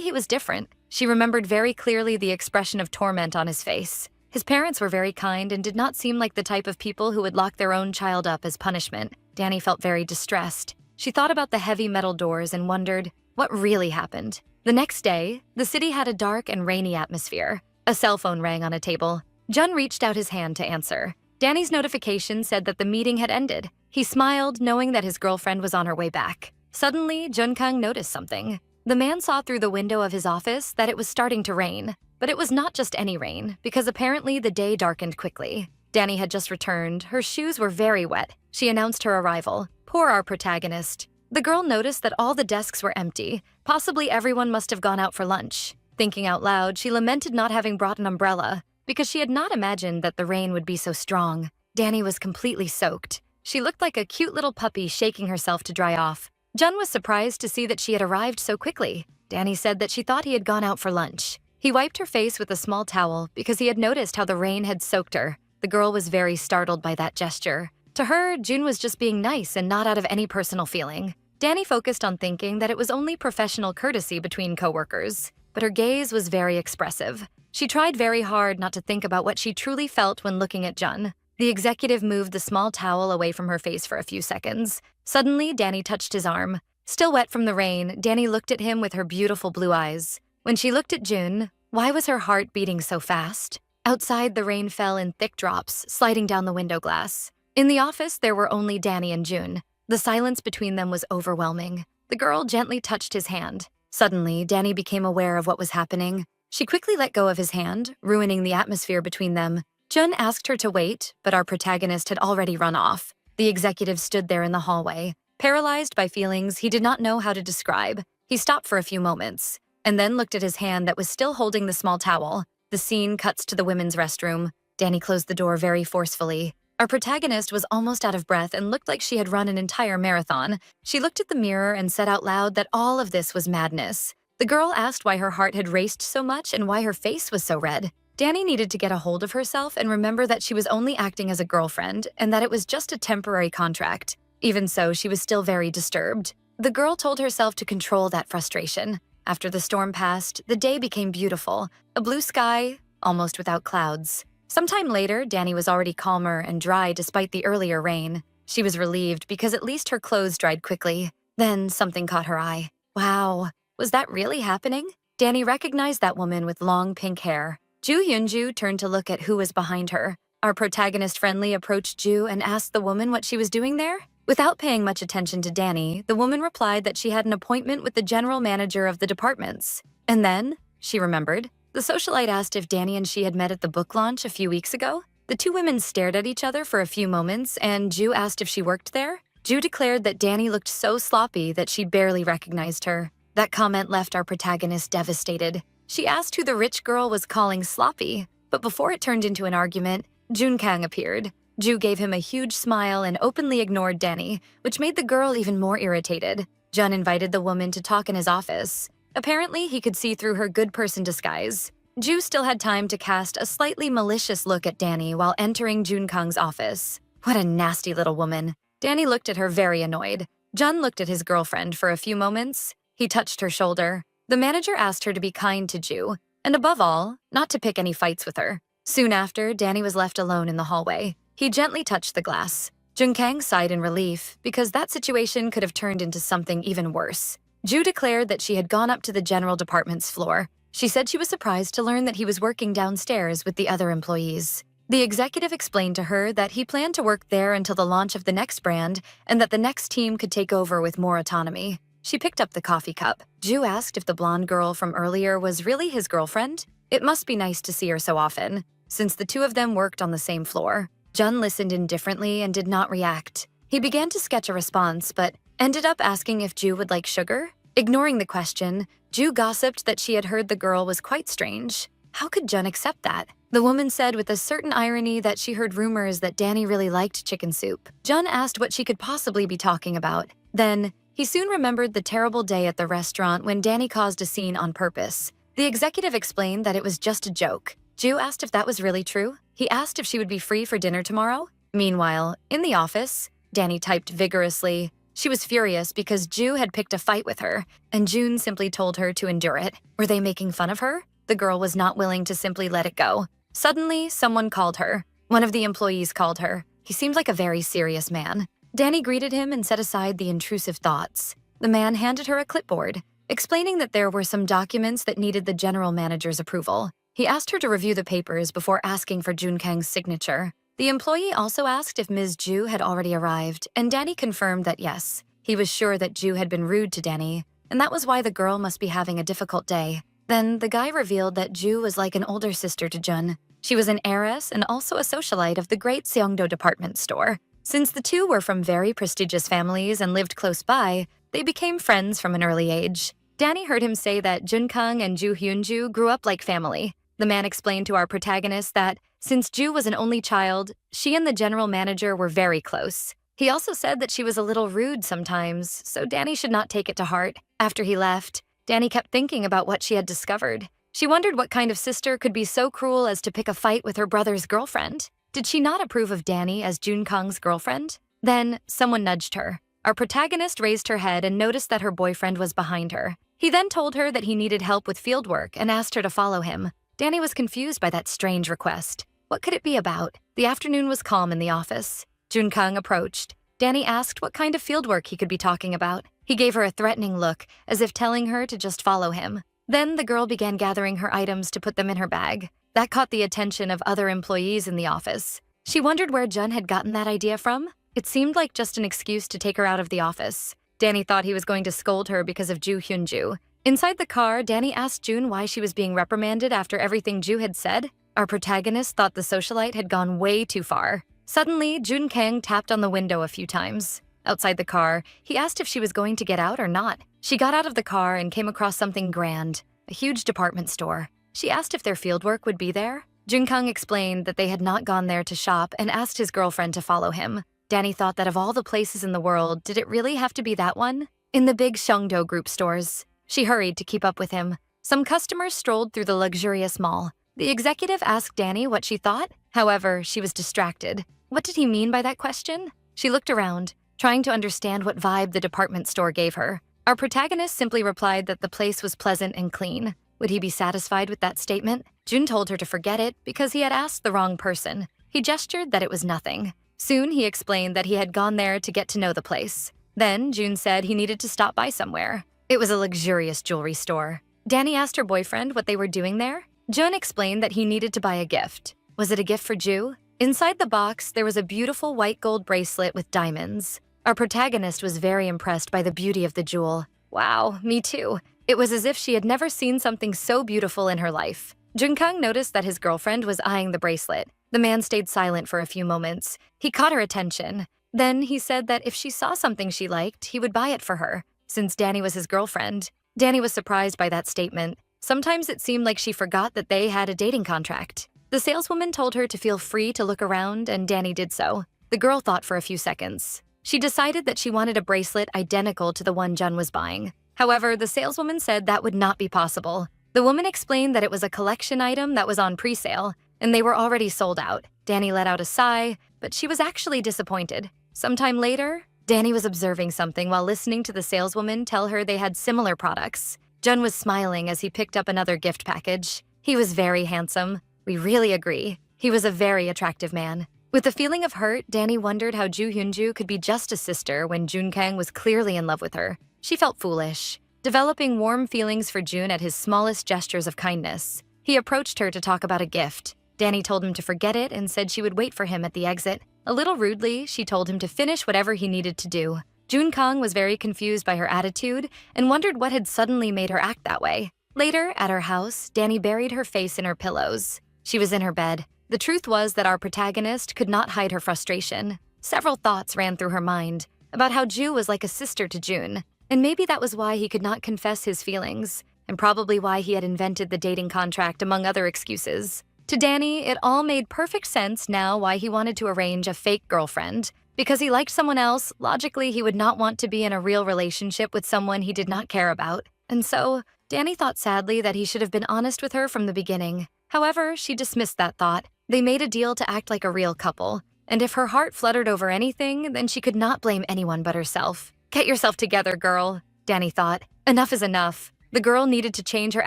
he was different. She remembered very clearly the expression of torment on his face. His parents were very kind and did not seem like the type of people who would lock their own child up as punishment. Danny felt very distressed. She thought about the heavy metal doors and wondered what really happened. The next day, the city had a dark and rainy atmosphere. A cell phone rang on a table. Jun reached out his hand to answer. Danny's notification said that the meeting had ended. He smiled, knowing that his girlfriend was on her way back. Suddenly, Junkang noticed something. The man saw through the window of his office that it was starting to rain. But it was not just any rain, because apparently the day darkened quickly. Danny had just returned. Her shoes were very wet. She announced her arrival. Poor our protagonist. The girl noticed that all the desks were empty. Possibly everyone must have gone out for lunch. Thinking out loud, she lamented not having brought an umbrella, because she had not imagined that the rain would be so strong. Danny was completely soaked. She looked like a cute little puppy shaking herself to dry off. Jun was surprised to see that she had arrived so quickly. Danny said that she thought he had gone out for lunch. He wiped her face with a small towel because he had noticed how the rain had soaked her. The girl was very startled by that gesture. To her, Jun was just being nice and not out of any personal feeling. Danny focused on thinking that it was only professional courtesy between coworkers, but her gaze was very expressive. She tried very hard not to think about what she truly felt when looking at Jun. The executive moved the small towel away from her face for a few seconds. Suddenly, Danny touched his arm. Still wet from the rain, Danny looked at him with her beautiful blue eyes. When she looked at Jun, why was her heart beating so fast? Outside, the rain fell in thick drops, sliding down the window glass. In the office, there were only Danny and Jun. The silence between them was overwhelming. The girl gently touched his hand. Suddenly, Danny became aware of what was happening. She quickly let go of his hand, ruining the atmosphere between them. Jun asked her to wait, but our protagonist had already run off. The executive stood there in the hallway. Paralyzed by feelings he did not know how to describe, he stopped for a few moments, and then looked at his hand that was still holding the small towel. The scene cuts to the women's restroom. Danny closed the door very forcefully. Our protagonist was almost out of breath and looked like she had run an entire marathon. She looked at the mirror and said out loud that all of this was madness. The girl asked why her heart had raced so much and why her face was so red. Danny needed to get a hold of herself and remember that she was only acting as a girlfriend and that it was just a temporary contract. Even so, she was still very disturbed. The girl told herself to control that frustration. After the storm passed, the day became beautiful, a blue sky, almost without clouds. Sometime later, Danny was already calmer and dry despite the earlier rain. She was relieved because at least her clothes dried quickly. Then something caught her eye. Wow, was that really happening? Danny recognized that woman with long pink hair. Ju Hyunju turned to look at who was behind her. Our protagonist friendly approached Ju and asked the woman what she was doing there. Without paying much attention to Danny, the woman replied that she had an appointment with the general manager of the departments. And then, she remembered, the socialite asked if Danny and she had met at the book launch a few weeks ago. The two women stared at each other for a few moments, and Ju asked if she worked there. Ju declared that Danny looked so sloppy that she barely recognized her. That comment left our protagonist devastated. She asked who the rich girl was calling sloppy, but before it turned into an argument, Jun Kang appeared. Ju gave him a huge smile and openly ignored Danny, which made the girl even more irritated. Jun invited the woman to talk in his office. Apparently, he could see through her good person disguise. Ju still had time to cast a slightly malicious look at Danny while entering Jun Kang's office. What a nasty little woman. Danny looked at her very annoyed. Jun looked at his girlfriend for a few moments. He touched her shoulder. The manager asked her to be kind to Ju, and above all, not to pick any fights with her. Soon after, Danny was left alone in the hallway. He gently touched the glass. Jun Kang sighed in relief because that situation could have turned into something even worse. Ju declared that she had gone up to the general department's floor. She said she was surprised to learn that he was working downstairs with the other employees. The executive explained to her that he planned to work there until the launch of the next brand and that the next team could take over with more autonomy. She picked up the coffee cup. Ju asked if the blonde girl from earlier was really his girlfriend. It must be nice to see her so often, since the two of them worked on the same floor. Jun listened indifferently and did not react. He began to sketch a response, but ended up asking if Ju would like sugar. Ignoring the question, Ju gossiped that she had heard the girl was quite strange. How could Jun accept that? The woman said with a certain irony that she heard rumors that Danny really liked chicken soup. Jun asked what she could possibly be talking about. Then, he soon remembered the terrible day at the restaurant when Danny caused a scene on purpose. The executive explained that it was just a joke. Ju asked if that was really true. He asked if she would be free for dinner tomorrow. Meanwhile, in the office, Danny typed vigorously. She was furious because Ju had picked a fight with her, and June simply told her to endure it. Were they making fun of her? The girl was not willing to simply let it go. Suddenly, someone called her. One of the employees called her. He seemed like a very serious man. Danny greeted him and set aside the intrusive thoughts. The man handed her a clipboard, explaining that there were some documents that needed the general manager's approval. He asked her to review the papers before asking for Jun Kang's signature. The employee also asked if Ms. Ju had already arrived, and Danny confirmed that yes. He was sure that Ju had been rude to Danny, and that was why the girl must be having a difficult day. Then the guy revealed that Ju was like an older sister to Jun. She was an heiress and also a socialite of the great Seongdo department store. Since the two were from very prestigious families and lived close by, they became friends from an early age. Danny heard him say that Jun Kang and Ju Hyunju grew up like family. The man explained to our protagonist that, since Ju was an only child, she and the general manager were very close. He also said that she was a little rude sometimes, so Danny should not take it to heart. After he left, Danny kept thinking about what she had discovered. She wondered what kind of sister could be so cruel as to pick a fight with her brother's girlfriend. Did she not approve of Danny as Jun Kang's girlfriend? Then, someone nudged her. Our protagonist raised her head and noticed that her boyfriend was behind her. He then told her that he needed help with fieldwork and asked her to follow him. Danny was confused by that strange request. What could it be about? The afternoon was calm in the office. Jun Kang approached. Danny asked what kind of fieldwork he could be talking about. He gave her a threatening look, as if telling her to just follow him. Then the girl began gathering her items to put them in her bag. That caught the attention of other employees in the office. She wondered where Jun had gotten that idea from. It seemed like just an excuse to take her out of the office. Danny thought he was going to scold her because of Ju Hyunju. Inside the car, Danny asked Jun why she was being reprimanded after everything Ju had said. Our protagonist thought the socialite had gone way too far. Suddenly, Jun Kang tapped on the window a few times. Outside the car, he asked if she was going to get out or not. She got out of the car and came across something grand, a huge department store. She asked if their fieldwork would be there. Jun Kang explained that they had not gone there to shop and asked his girlfriend to follow him. Danny thought that of all the places in the world, did it really have to be that one? In the big Seongdo group stores, She hurried to keep up with him. Some customers strolled through the luxurious mall. The executive asked Danny what she thought. However, she was distracted. What did he mean by that question? She looked around, trying to understand what vibe the department store gave her. Our protagonist simply replied that the place was pleasant and clean. Would he be satisfied with that statement? Jun told her to forget it because he had asked the wrong person. He gestured that it was nothing. Soon, he explained that he had gone there to get to know the place. Then, Jun said he needed to stop by somewhere. It was a luxurious jewelry store. Danny asked her boyfriend what they were doing there. Jun explained that he needed to buy a gift. Was it a gift for Ju? Inside the box, there was a beautiful white gold bracelet with diamonds. Our protagonist was very impressed by the beauty of the jewel. Wow, me too. It was as if she had never seen something so beautiful in her life. Junkang noticed that his girlfriend was eyeing the bracelet. The man stayed silent for a few moments. He caught her attention. Then he said that if she saw something she liked, he would buy it for her, since Danny was his girlfriend. Danny was surprised by that statement. Sometimes it seemed like she forgot that they had a dating contract. The saleswoman told her to feel free to look around, and Danny did so. The girl thought for a few seconds. She decided that she wanted a bracelet identical to the one Jun was buying. However, the saleswoman said that would not be possible. The woman explained that it was a collection item that was on pre-sale, and they were already sold out. Danny let out a sigh, but she was actually disappointed. Sometime later, Danny was observing something while listening to the saleswoman tell her they had similar products. Jun was smiling as he picked up another gift package. He was very handsome. We really agree. He was a very attractive man. With a feeling of hurt, Danny wondered how Ju Hyunju could be just a sister when Jun Kang was clearly in love with her. She felt foolish, developing warm feelings for Jun at his smallest gestures of kindness. He approached her to talk about a gift. Danny told him to forget it and said she would wait for him at the exit. A little rudely, she told him to finish whatever he needed to do. Jun Kang was very confused by her attitude and wondered what had suddenly made her act that way. Later, at her house, Danny buried her face in her pillows. She was in her bed. The truth was that our protagonist could not hide her frustration. Several thoughts ran through her mind about how Ju was like a sister to Jun, and maybe that was why he could not confess his feelings, and probably why he had invented the dating contract among other excuses. To Danny, it all made perfect sense now why he wanted to arrange a fake girlfriend. Because he liked someone else, logically he would not want to be in a real relationship with someone he did not care about. And so, Danny thought sadly that he should have been honest with her from the beginning. However, she dismissed that thought. They made a deal to act like a real couple, and if her heart fluttered over anything, then she could not blame anyone but herself. Get yourself together, girl, Danny thought. Enough is enough. The girl needed to change her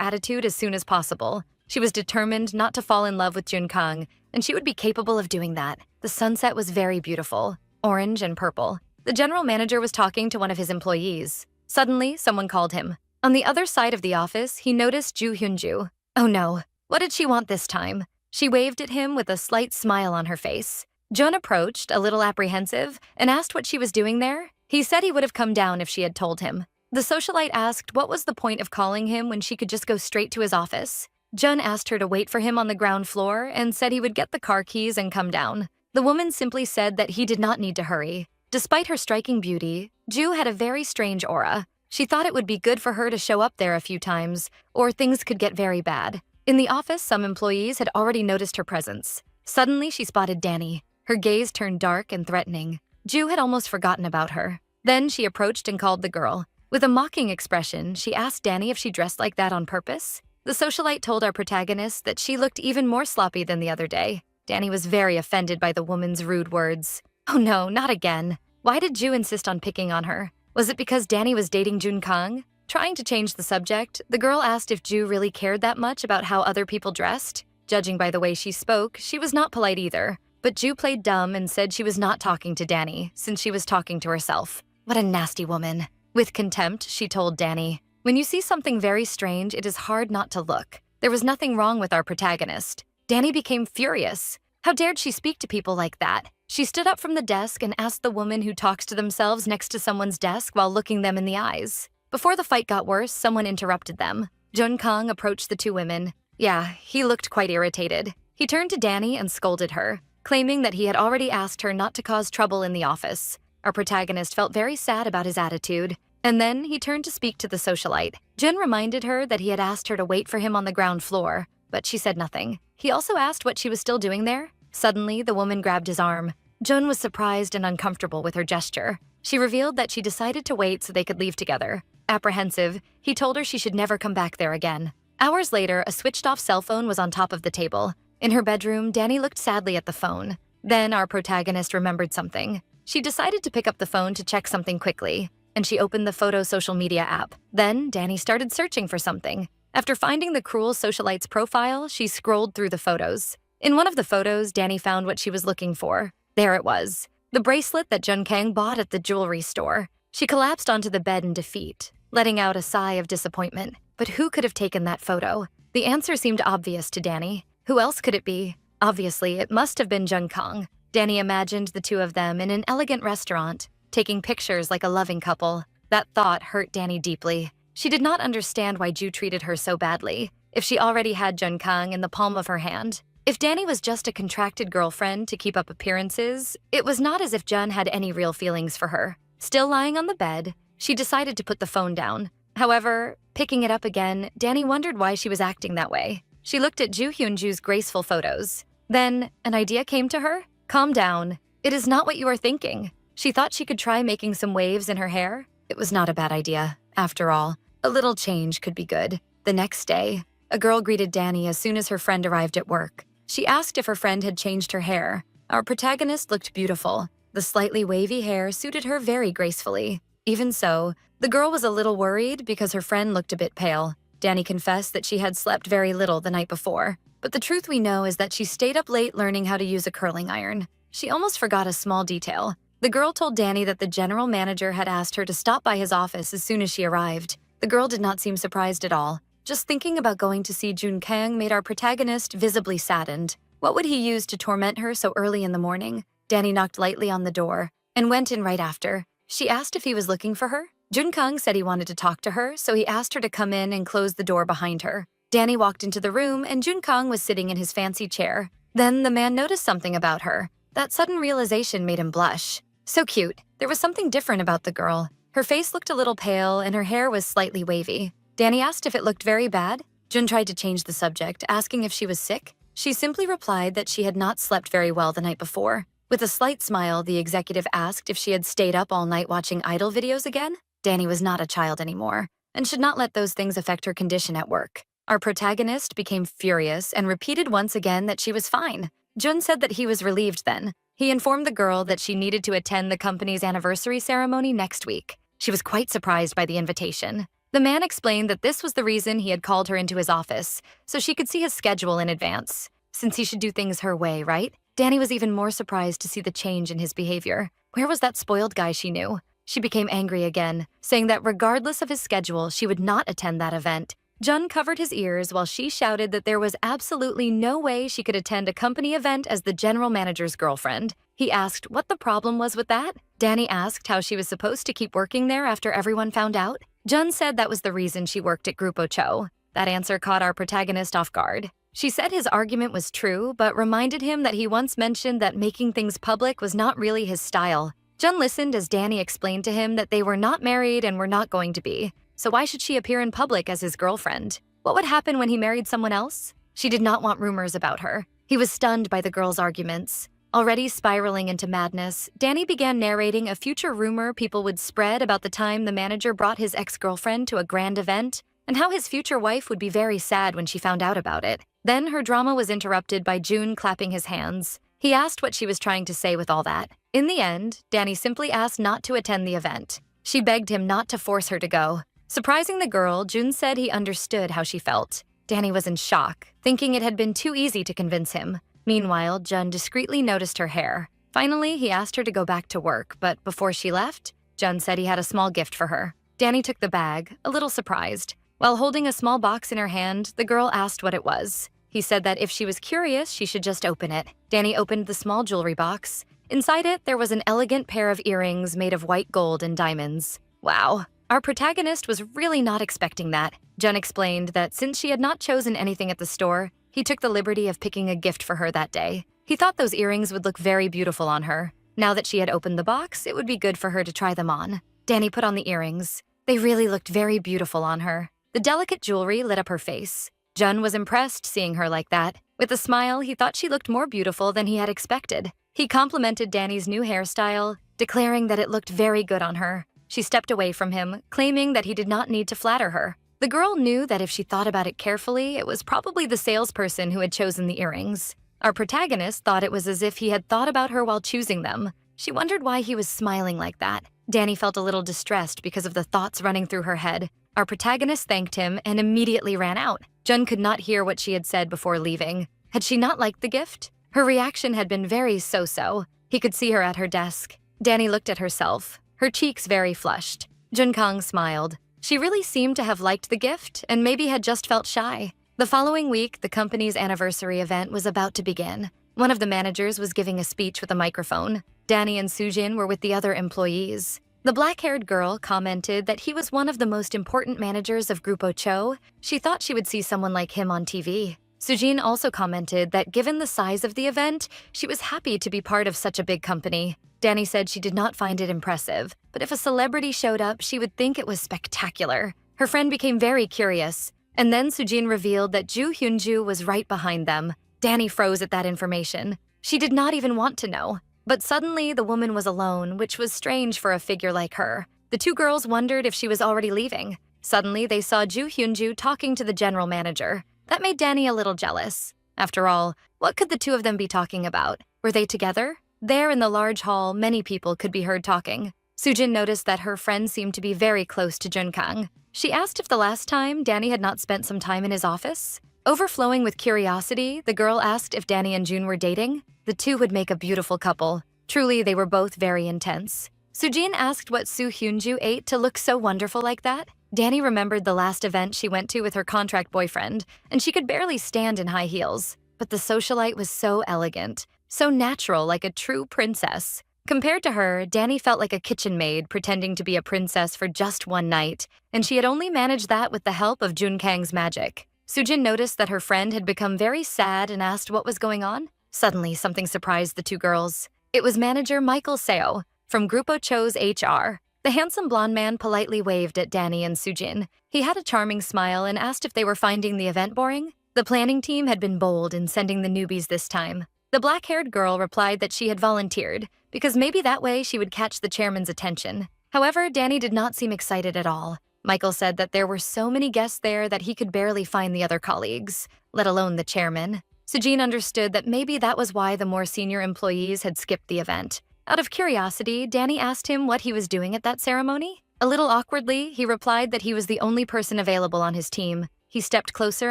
attitude as soon as possible. She was determined not to fall in love with Jun Kang, and she would be capable of doing that. The sunset was very beautiful, orange and purple. The general manager was talking to one of his employees. Suddenly, someone called him. On the other side of the office, he noticed Ju Hyunju. Oh no, what did she want this time? She waved at him with a slight smile on her face. Jun approached, a little apprehensive, and asked what she was doing there. He said he would have come down if she had told him. The socialite asked what was the point of calling him when she could just go straight to his office. Jun asked her to wait for him on the ground floor and said he would get the car keys and come down. The woman simply said that he did not need to hurry. Despite her striking beauty, Ju had a very strange aura. She thought it would be good for her to show up there a few times, or things could get very bad. In the office, some employees had already noticed her presence. Suddenly, she spotted Danny. Her gaze turned dark and threatening. Ju had almost forgotten about her. Then she approached and called the girl. With a mocking expression, she asked Danny if she dressed like that on purpose. The socialite told our protagonist that she looked even more sloppy than the other day. Danny was very offended by the woman's rude words. Oh no, not again. Why did Ju insist on picking on her? Was it because Danny was dating Jun Kang? Trying to change the subject, the girl asked if Ju really cared that much about how other people dressed. Judging by the way she spoke, she was not polite either. But Ju played dumb and said she was not talking to Danny, since she was talking to herself. What a nasty woman. With contempt, she told Danny, "When you see something very strange, it is hard not to look." There was nothing wrong with our protagonist. Danny became furious. How dared she speak to people like that? She stood up from the desk and asked the woman who talks to themselves next to someone's desk while looking them in the eyes. Before the fight got worse, someone interrupted them. Jun Kang approached the two women. Yeah, he looked quite irritated. He turned to Danny and scolded her, claiming that he had already asked her not to cause trouble in the office. Our protagonist felt very sad about his attitude, and then he turned to speak to the socialite. Jun reminded her that he had asked her to wait for him on the ground floor, but she said nothing. He also asked what she was still doing there. Suddenly, the woman grabbed his arm. Jun was surprised and uncomfortable with her gesture. She revealed that she decided to wait so they could leave together. Apprehensive, he told her she should never come back there again. Hours later, a switched-off cell phone was on top of the table. In her bedroom, Danny looked sadly at the phone. Then our protagonist remembered something. She decided to pick up the phone to check something quickly, and she opened the photo social media app. Then Danny started searching for something. After finding the cruel socialite's profile, she scrolled through the photos. In one of the photos, Danny found what she was looking for. There it was, the bracelet that Jun Kang bought at the jewelry store. She collapsed onto the bed in defeat, letting out a sigh of disappointment. But who could have taken that photo? The answer seemed obvious to Danny. Who else could it be? Obviously, it must have been Jun Kang. Danny imagined the two of them in an elegant restaurant, taking pictures like a loving couple. That thought hurt Danny deeply. She did not understand why Ju treated her so badly, if she already had Jun Kang in the palm of her hand. If Danny was just a contracted girlfriend to keep up appearances, it was not as if Jun had any real feelings for her. Still lying on the bed, she decided to put the phone down. However, picking it up again, Danny wondered why she was acting that way. She looked at Ju Hyunju's graceful photos. Then, an idea came to her. Calm down. It is not what you are thinking. She thought she could try making some waves in her hair. It was not a bad idea. After all, a little change could be good. The next day, a girl greeted Danny as soon as her friend arrived at work. She asked if her friend had changed her hair. Our protagonist looked beautiful. The slightly wavy hair suited her very gracefully. Even so, the girl was a little worried because her friend looked a bit pale. Danny confessed that she had slept very little the night before. But the truth we know is that she stayed up late learning how to use a curling iron. She almost forgot a small detail. The girl told Danny that the general manager had asked her to stop by his office as soon as she arrived. The girl did not seem surprised at all. Just thinking about going to see Jun Kang made our protagonist visibly saddened. What would he use to torment her so early in the morning? Danny knocked lightly on the door and went in right after. She asked if he was looking for her. Jun Kang said he wanted to talk to her, so he asked her to come in and close the door behind her. Danny walked into the room, and Jun Kang was sitting in his fancy chair. Then the man noticed something about her. That sudden realization made him blush. So cute. There was something different about the girl. Her face looked a little pale, and her hair was slightly wavy. Danny asked if it looked very bad. Jun tried to change the subject, asking if she was sick. She simply replied that she had not slept very well the night before. With a slight smile, the executive asked if she had stayed up all night watching idol videos again. Danny was not a child anymore, and should not let those things affect her condition at work. Our protagonist became furious and repeated once again that she was fine. Jun said that he was relieved then. He informed the girl that she needed to attend the company's anniversary ceremony next week. She was quite surprised by the invitation. The man explained that this was the reason he had called her into his office, so she could see his schedule in advance. Since he should do things her way, right? Danny was even more surprised to see the change in his behavior. Where was that spoiled guy she knew? She became angry again, saying that regardless of his schedule, she would not attend that event. Jun covered his ears while she shouted that there was absolutely no way she could attend a company event as the general manager's girlfriend. He asked what the problem was with that. Danny asked how she was supposed to keep working there after everyone found out. Jun said that was the reason she worked at Grupo Cho. That answer caught our protagonist off guard. She said his argument was true, but reminded him that he once mentioned that making things public was not really his style. Jun listened as Danny explained to him that they were not married and were not going to be. So why should she appear in public as his girlfriend? What would happen when he married someone else? She did not want rumors about her. He was stunned by the girl's arguments. Already spiraling into madness, Danny began narrating a future rumor people would spread about the time the manager brought his ex-girlfriend to a grand event, and how his future wife would be very sad when she found out about it. Then her drama was interrupted by Jun clapping his hands. He asked what she was trying to say with all that. In the end, Danny simply asked not to attend the event. She begged him not to force her to go. Surprising the girl, Jun said he understood how she felt. Danny was in shock, thinking it had been too easy to convince him. Meanwhile, Jun discreetly noticed her hair. Finally, he asked her to go back to work, but before she left, Jun said he had a small gift for her. Danny took the bag, a little surprised. While holding a small box in her hand, the girl asked what it was. He said that if she was curious, she should just open it. Danny opened the small jewelry box. Inside it, there was an elegant pair of earrings made of white gold and diamonds. Wow. Our protagonist was really not expecting that. Jun explained that since she had not chosen anything at the store, he took the liberty of picking a gift for her that day. He thought those earrings would look very beautiful on her. Now that she had opened the box, it would be good for her to try them on. Danny put on the earrings. They really looked very beautiful on her. The delicate jewelry lit up her face. Jun was impressed seeing her like that. With a smile, he thought she looked more beautiful than he had expected. He complimented Danny's new hairstyle. declaring that it looked very good on her. She stepped away from him, claiming that he did not need to flatter her. The girl knew that if she thought about it carefully, it was probably the salesperson who had chosen the earrings. Our protagonist thought it was as if he had thought about her while choosing them. She wondered why he was smiling like that. Danny felt a little distressed because of the thoughts running through her head. Our protagonist thanked him and immediately ran out. Jun could not hear what she had said before leaving. Had she not liked the gift? Her reaction had been very so-so. He could see her at her desk. Danny looked at herself, her cheeks very flushed. Junkang smiled. She really seemed to have liked the gift and maybe had just felt shy. The following week, the company's anniversary event was about to begin. One of the managers was giving a speech with a microphone. Danny and Sujin were with the other employees. The black-haired girl commented that he was one of the most important managers of Grupo Cho. She thought she would see someone like him on TV. Sujin also commented that given the size of the event, she was happy to be part of such a big company. Danny said she did not find it impressive, but if a celebrity showed up, she would think it was spectacular. Her friend became very curious, and then Sujin revealed that Ju Hyunju was right behind them. Danny froze at that information. She did not even want to know. But suddenly, the woman was alone, which was strange for a figure like her. The two girls wondered if she was already leaving. Suddenly, they saw Ju Hyunju talking to the general manager. That made Danny a little jealous. After all, what could the two of them be talking about? Were they together? There in the large hall, many people could be heard talking. Sujin noticed that her friend seemed to be very close to Junkang. She asked if the last time Danny had not spent some time in his office. Overflowing with curiosity, the girl asked if Danny and Jun were dating. The two would make a beautiful couple. Truly, they were both very intense. Sujin asked what Soo Hyunju ate to look so wonderful like that. Danny remembered the last event she went to with her contract boyfriend, and she could barely stand in high heels. But the socialite was so elegant, so natural, like a true princess. Compared to her, Danny felt like a kitchen maid pretending to be a princess for just one night, and she had only managed that with the help of Junkang's magic. Sujin noticed that her friend had become very sad and asked what was going on. Suddenly, something surprised the two girls. It was manager Michael Seo from Grupo Cho's HR. The handsome blonde man politely waved at Danny and Sujin. He had a charming smile and asked if they were finding the event boring. The planning team had been bold in sending the newbies this time. The black-haired girl replied that she had volunteered, because maybe that way she would catch the chairman's attention. However, Danny did not seem excited at all. Michael said that there were so many guests there that he could barely find the other colleagues, let alone the chairman. Sujin understood that maybe that was why the more senior employees had skipped the event. Out of curiosity, Danny asked him what he was doing at that ceremony. A little awkwardly, he replied that he was the only person available on his team. He stepped closer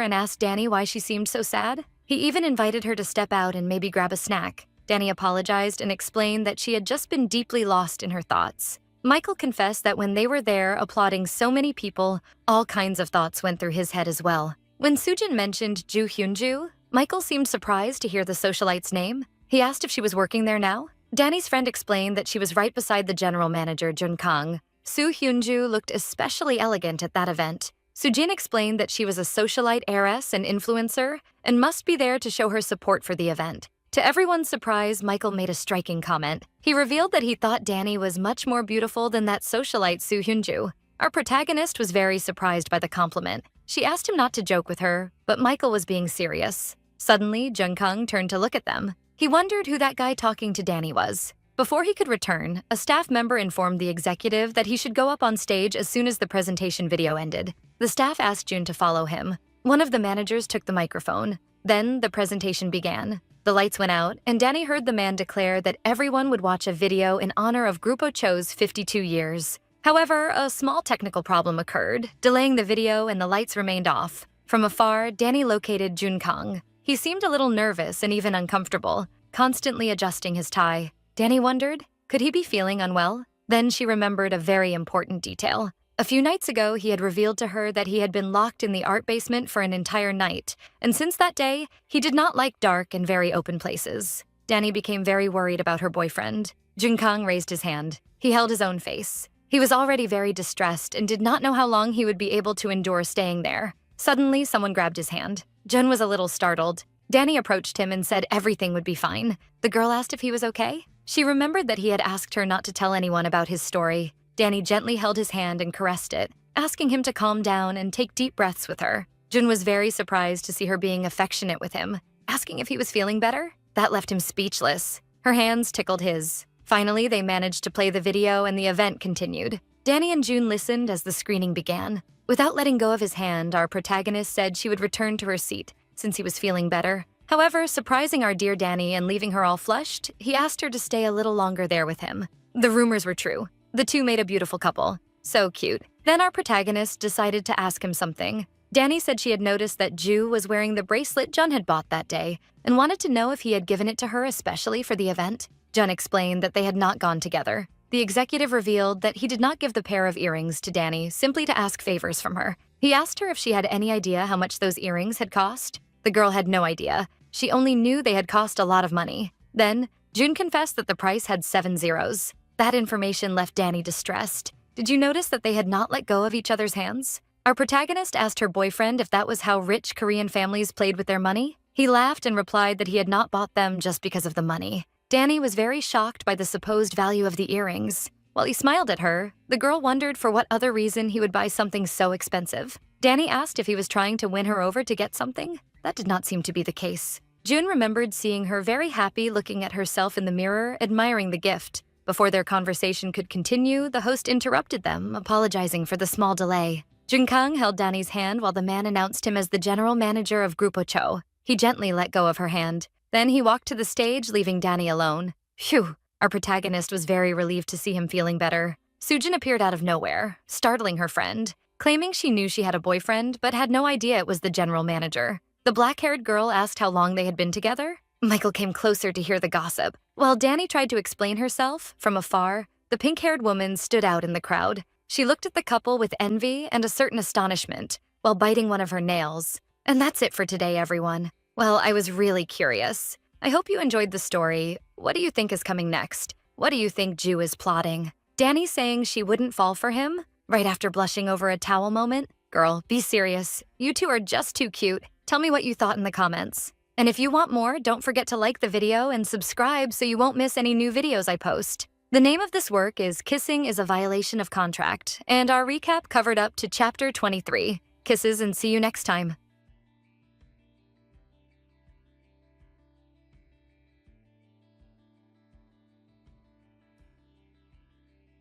and asked Danny why she seemed so sad. He even invited her to step out and maybe grab a snack. Danny apologized and explained that she had just been deeply lost in her thoughts. Michael confessed that when they were there applauding so many people, all kinds of thoughts went through his head as well. When Sujin mentioned Ju Hyunju, Michael seemed surprised to hear the socialite's name. He asked if she was working there now. Danny's friend explained that she was right beside the general manager, Junkang. Soo Hyunju looked especially elegant at that event. Sujin explained that she was a socialite heiress and influencer and must be there to show her support for the event. To everyone's surprise, Michael made a striking comment. He revealed that he thought Danny was much more beautiful than that socialite Soo Hyunju. Our protagonist was very surprised by the compliment. She asked him not to joke with her, but Michael was being serious. Suddenly, Junkang turned to look at them. He wondered who that guy talking to Danny was. Before he could return, a staff member informed the executive that he should go up on stage as soon as the presentation video ended. The staff asked Jun to follow him. One of the managers took the microphone. Then the presentation began. The lights went out, and Danny heard the man declare that everyone would watch a video in honor of Grupo Cho's 52 years. However, a small technical problem occurred, delaying the video and the lights remained off. From afar, Danny located Junkang. He seemed a little nervous and even uncomfortable, constantly adjusting his tie. Danny wondered, could he be feeling unwell? Then she remembered a very important detail. A few nights ago, he had revealed to her that he had been locked in the art basement for an entire night, and since that day, he did not like dark and very open places. Danny became very worried about her boyfriend. Junkang raised his hand. He held his own face. He was already very distressed and did not know how long he would be able to endure staying there. Suddenly, someone grabbed his hand. Jun was a little startled. Danny approached him and said everything would be fine. The girl asked if he was okay. She remembered that he had asked her not to tell anyone about his story. Danny gently held his hand and caressed it, asking him to calm down and take deep breaths with her. Jun was very surprised to see her being affectionate with him, asking if he was feeling better. That left him speechless. Her hands tickled his. Finally, they managed to play the video and the event continued. Danny and June listened as the screening began. Without letting go of his hand, our protagonist said she would return to her seat since he was feeling better. However, surprising our dear Danny and leaving her all flushed, he asked her to stay a little longer there with him. The rumors were true. The two made a beautiful couple. So cute. Then our protagonist decided to ask him something. Danny said she had noticed that Ju was wearing the bracelet Jun had bought that day and wanted to know if he had given it to her especially for the event. Jun explained that they had not gone together. The executive revealed that he did not give the pair of earrings to Danny simply to ask favors from her. He asked her if she had any idea how much those earrings had cost. The girl had no idea. She only knew they had cost a lot of money. Then, June confessed that the price had 7 zeros. That information left Danny distressed. Did you notice that they had not let go of each other's hands? Our protagonist asked her boyfriend if that was how rich Korean families played with their money. He laughed and replied that he had not bought them just because of the money. Danny was very shocked by the supposed value of the earrings. While he smiled at her, the girl wondered for what other reason he would buy something so expensive. Danny asked if he was trying to win her over to get something. That did not seem to be the case. June remembered seeing her very happy looking at herself in the mirror, admiring the gift. Before their conversation could continue, the host interrupted them, apologizing for the small delay. Junkang held Danny's hand while the man announced him as the general manager of Grupo Cho. He gently let go of her hand. Then he walked to the stage, leaving Danny alone. Phew! Our protagonist was very relieved to see him feeling better. Sujin appeared out of nowhere, startling her friend, claiming she knew she had a boyfriend but had no idea it was the general manager. The black-haired girl asked how long they had been together. Michael came closer to hear the gossip. While Danny tried to explain herself, from afar, the pink-haired woman stood out in the crowd. She looked at the couple with envy and a certain astonishment, while biting one of her nails. And that's it for today, everyone. Well, I was really curious. I hope you enjoyed the story. What do you think is coming next? What do you think Ju is plotting? Danny saying she wouldn't fall for him? Right after blushing over a towel moment? Girl, be serious. You two are just too cute. Tell me what you thought in the comments. And if you want more, don't forget to like the video and subscribe so you won't miss any new videos I post. The name of this work is Kissing is a Violation of Contract, and our recap covered up to Chapter 23. Kisses and see you next time.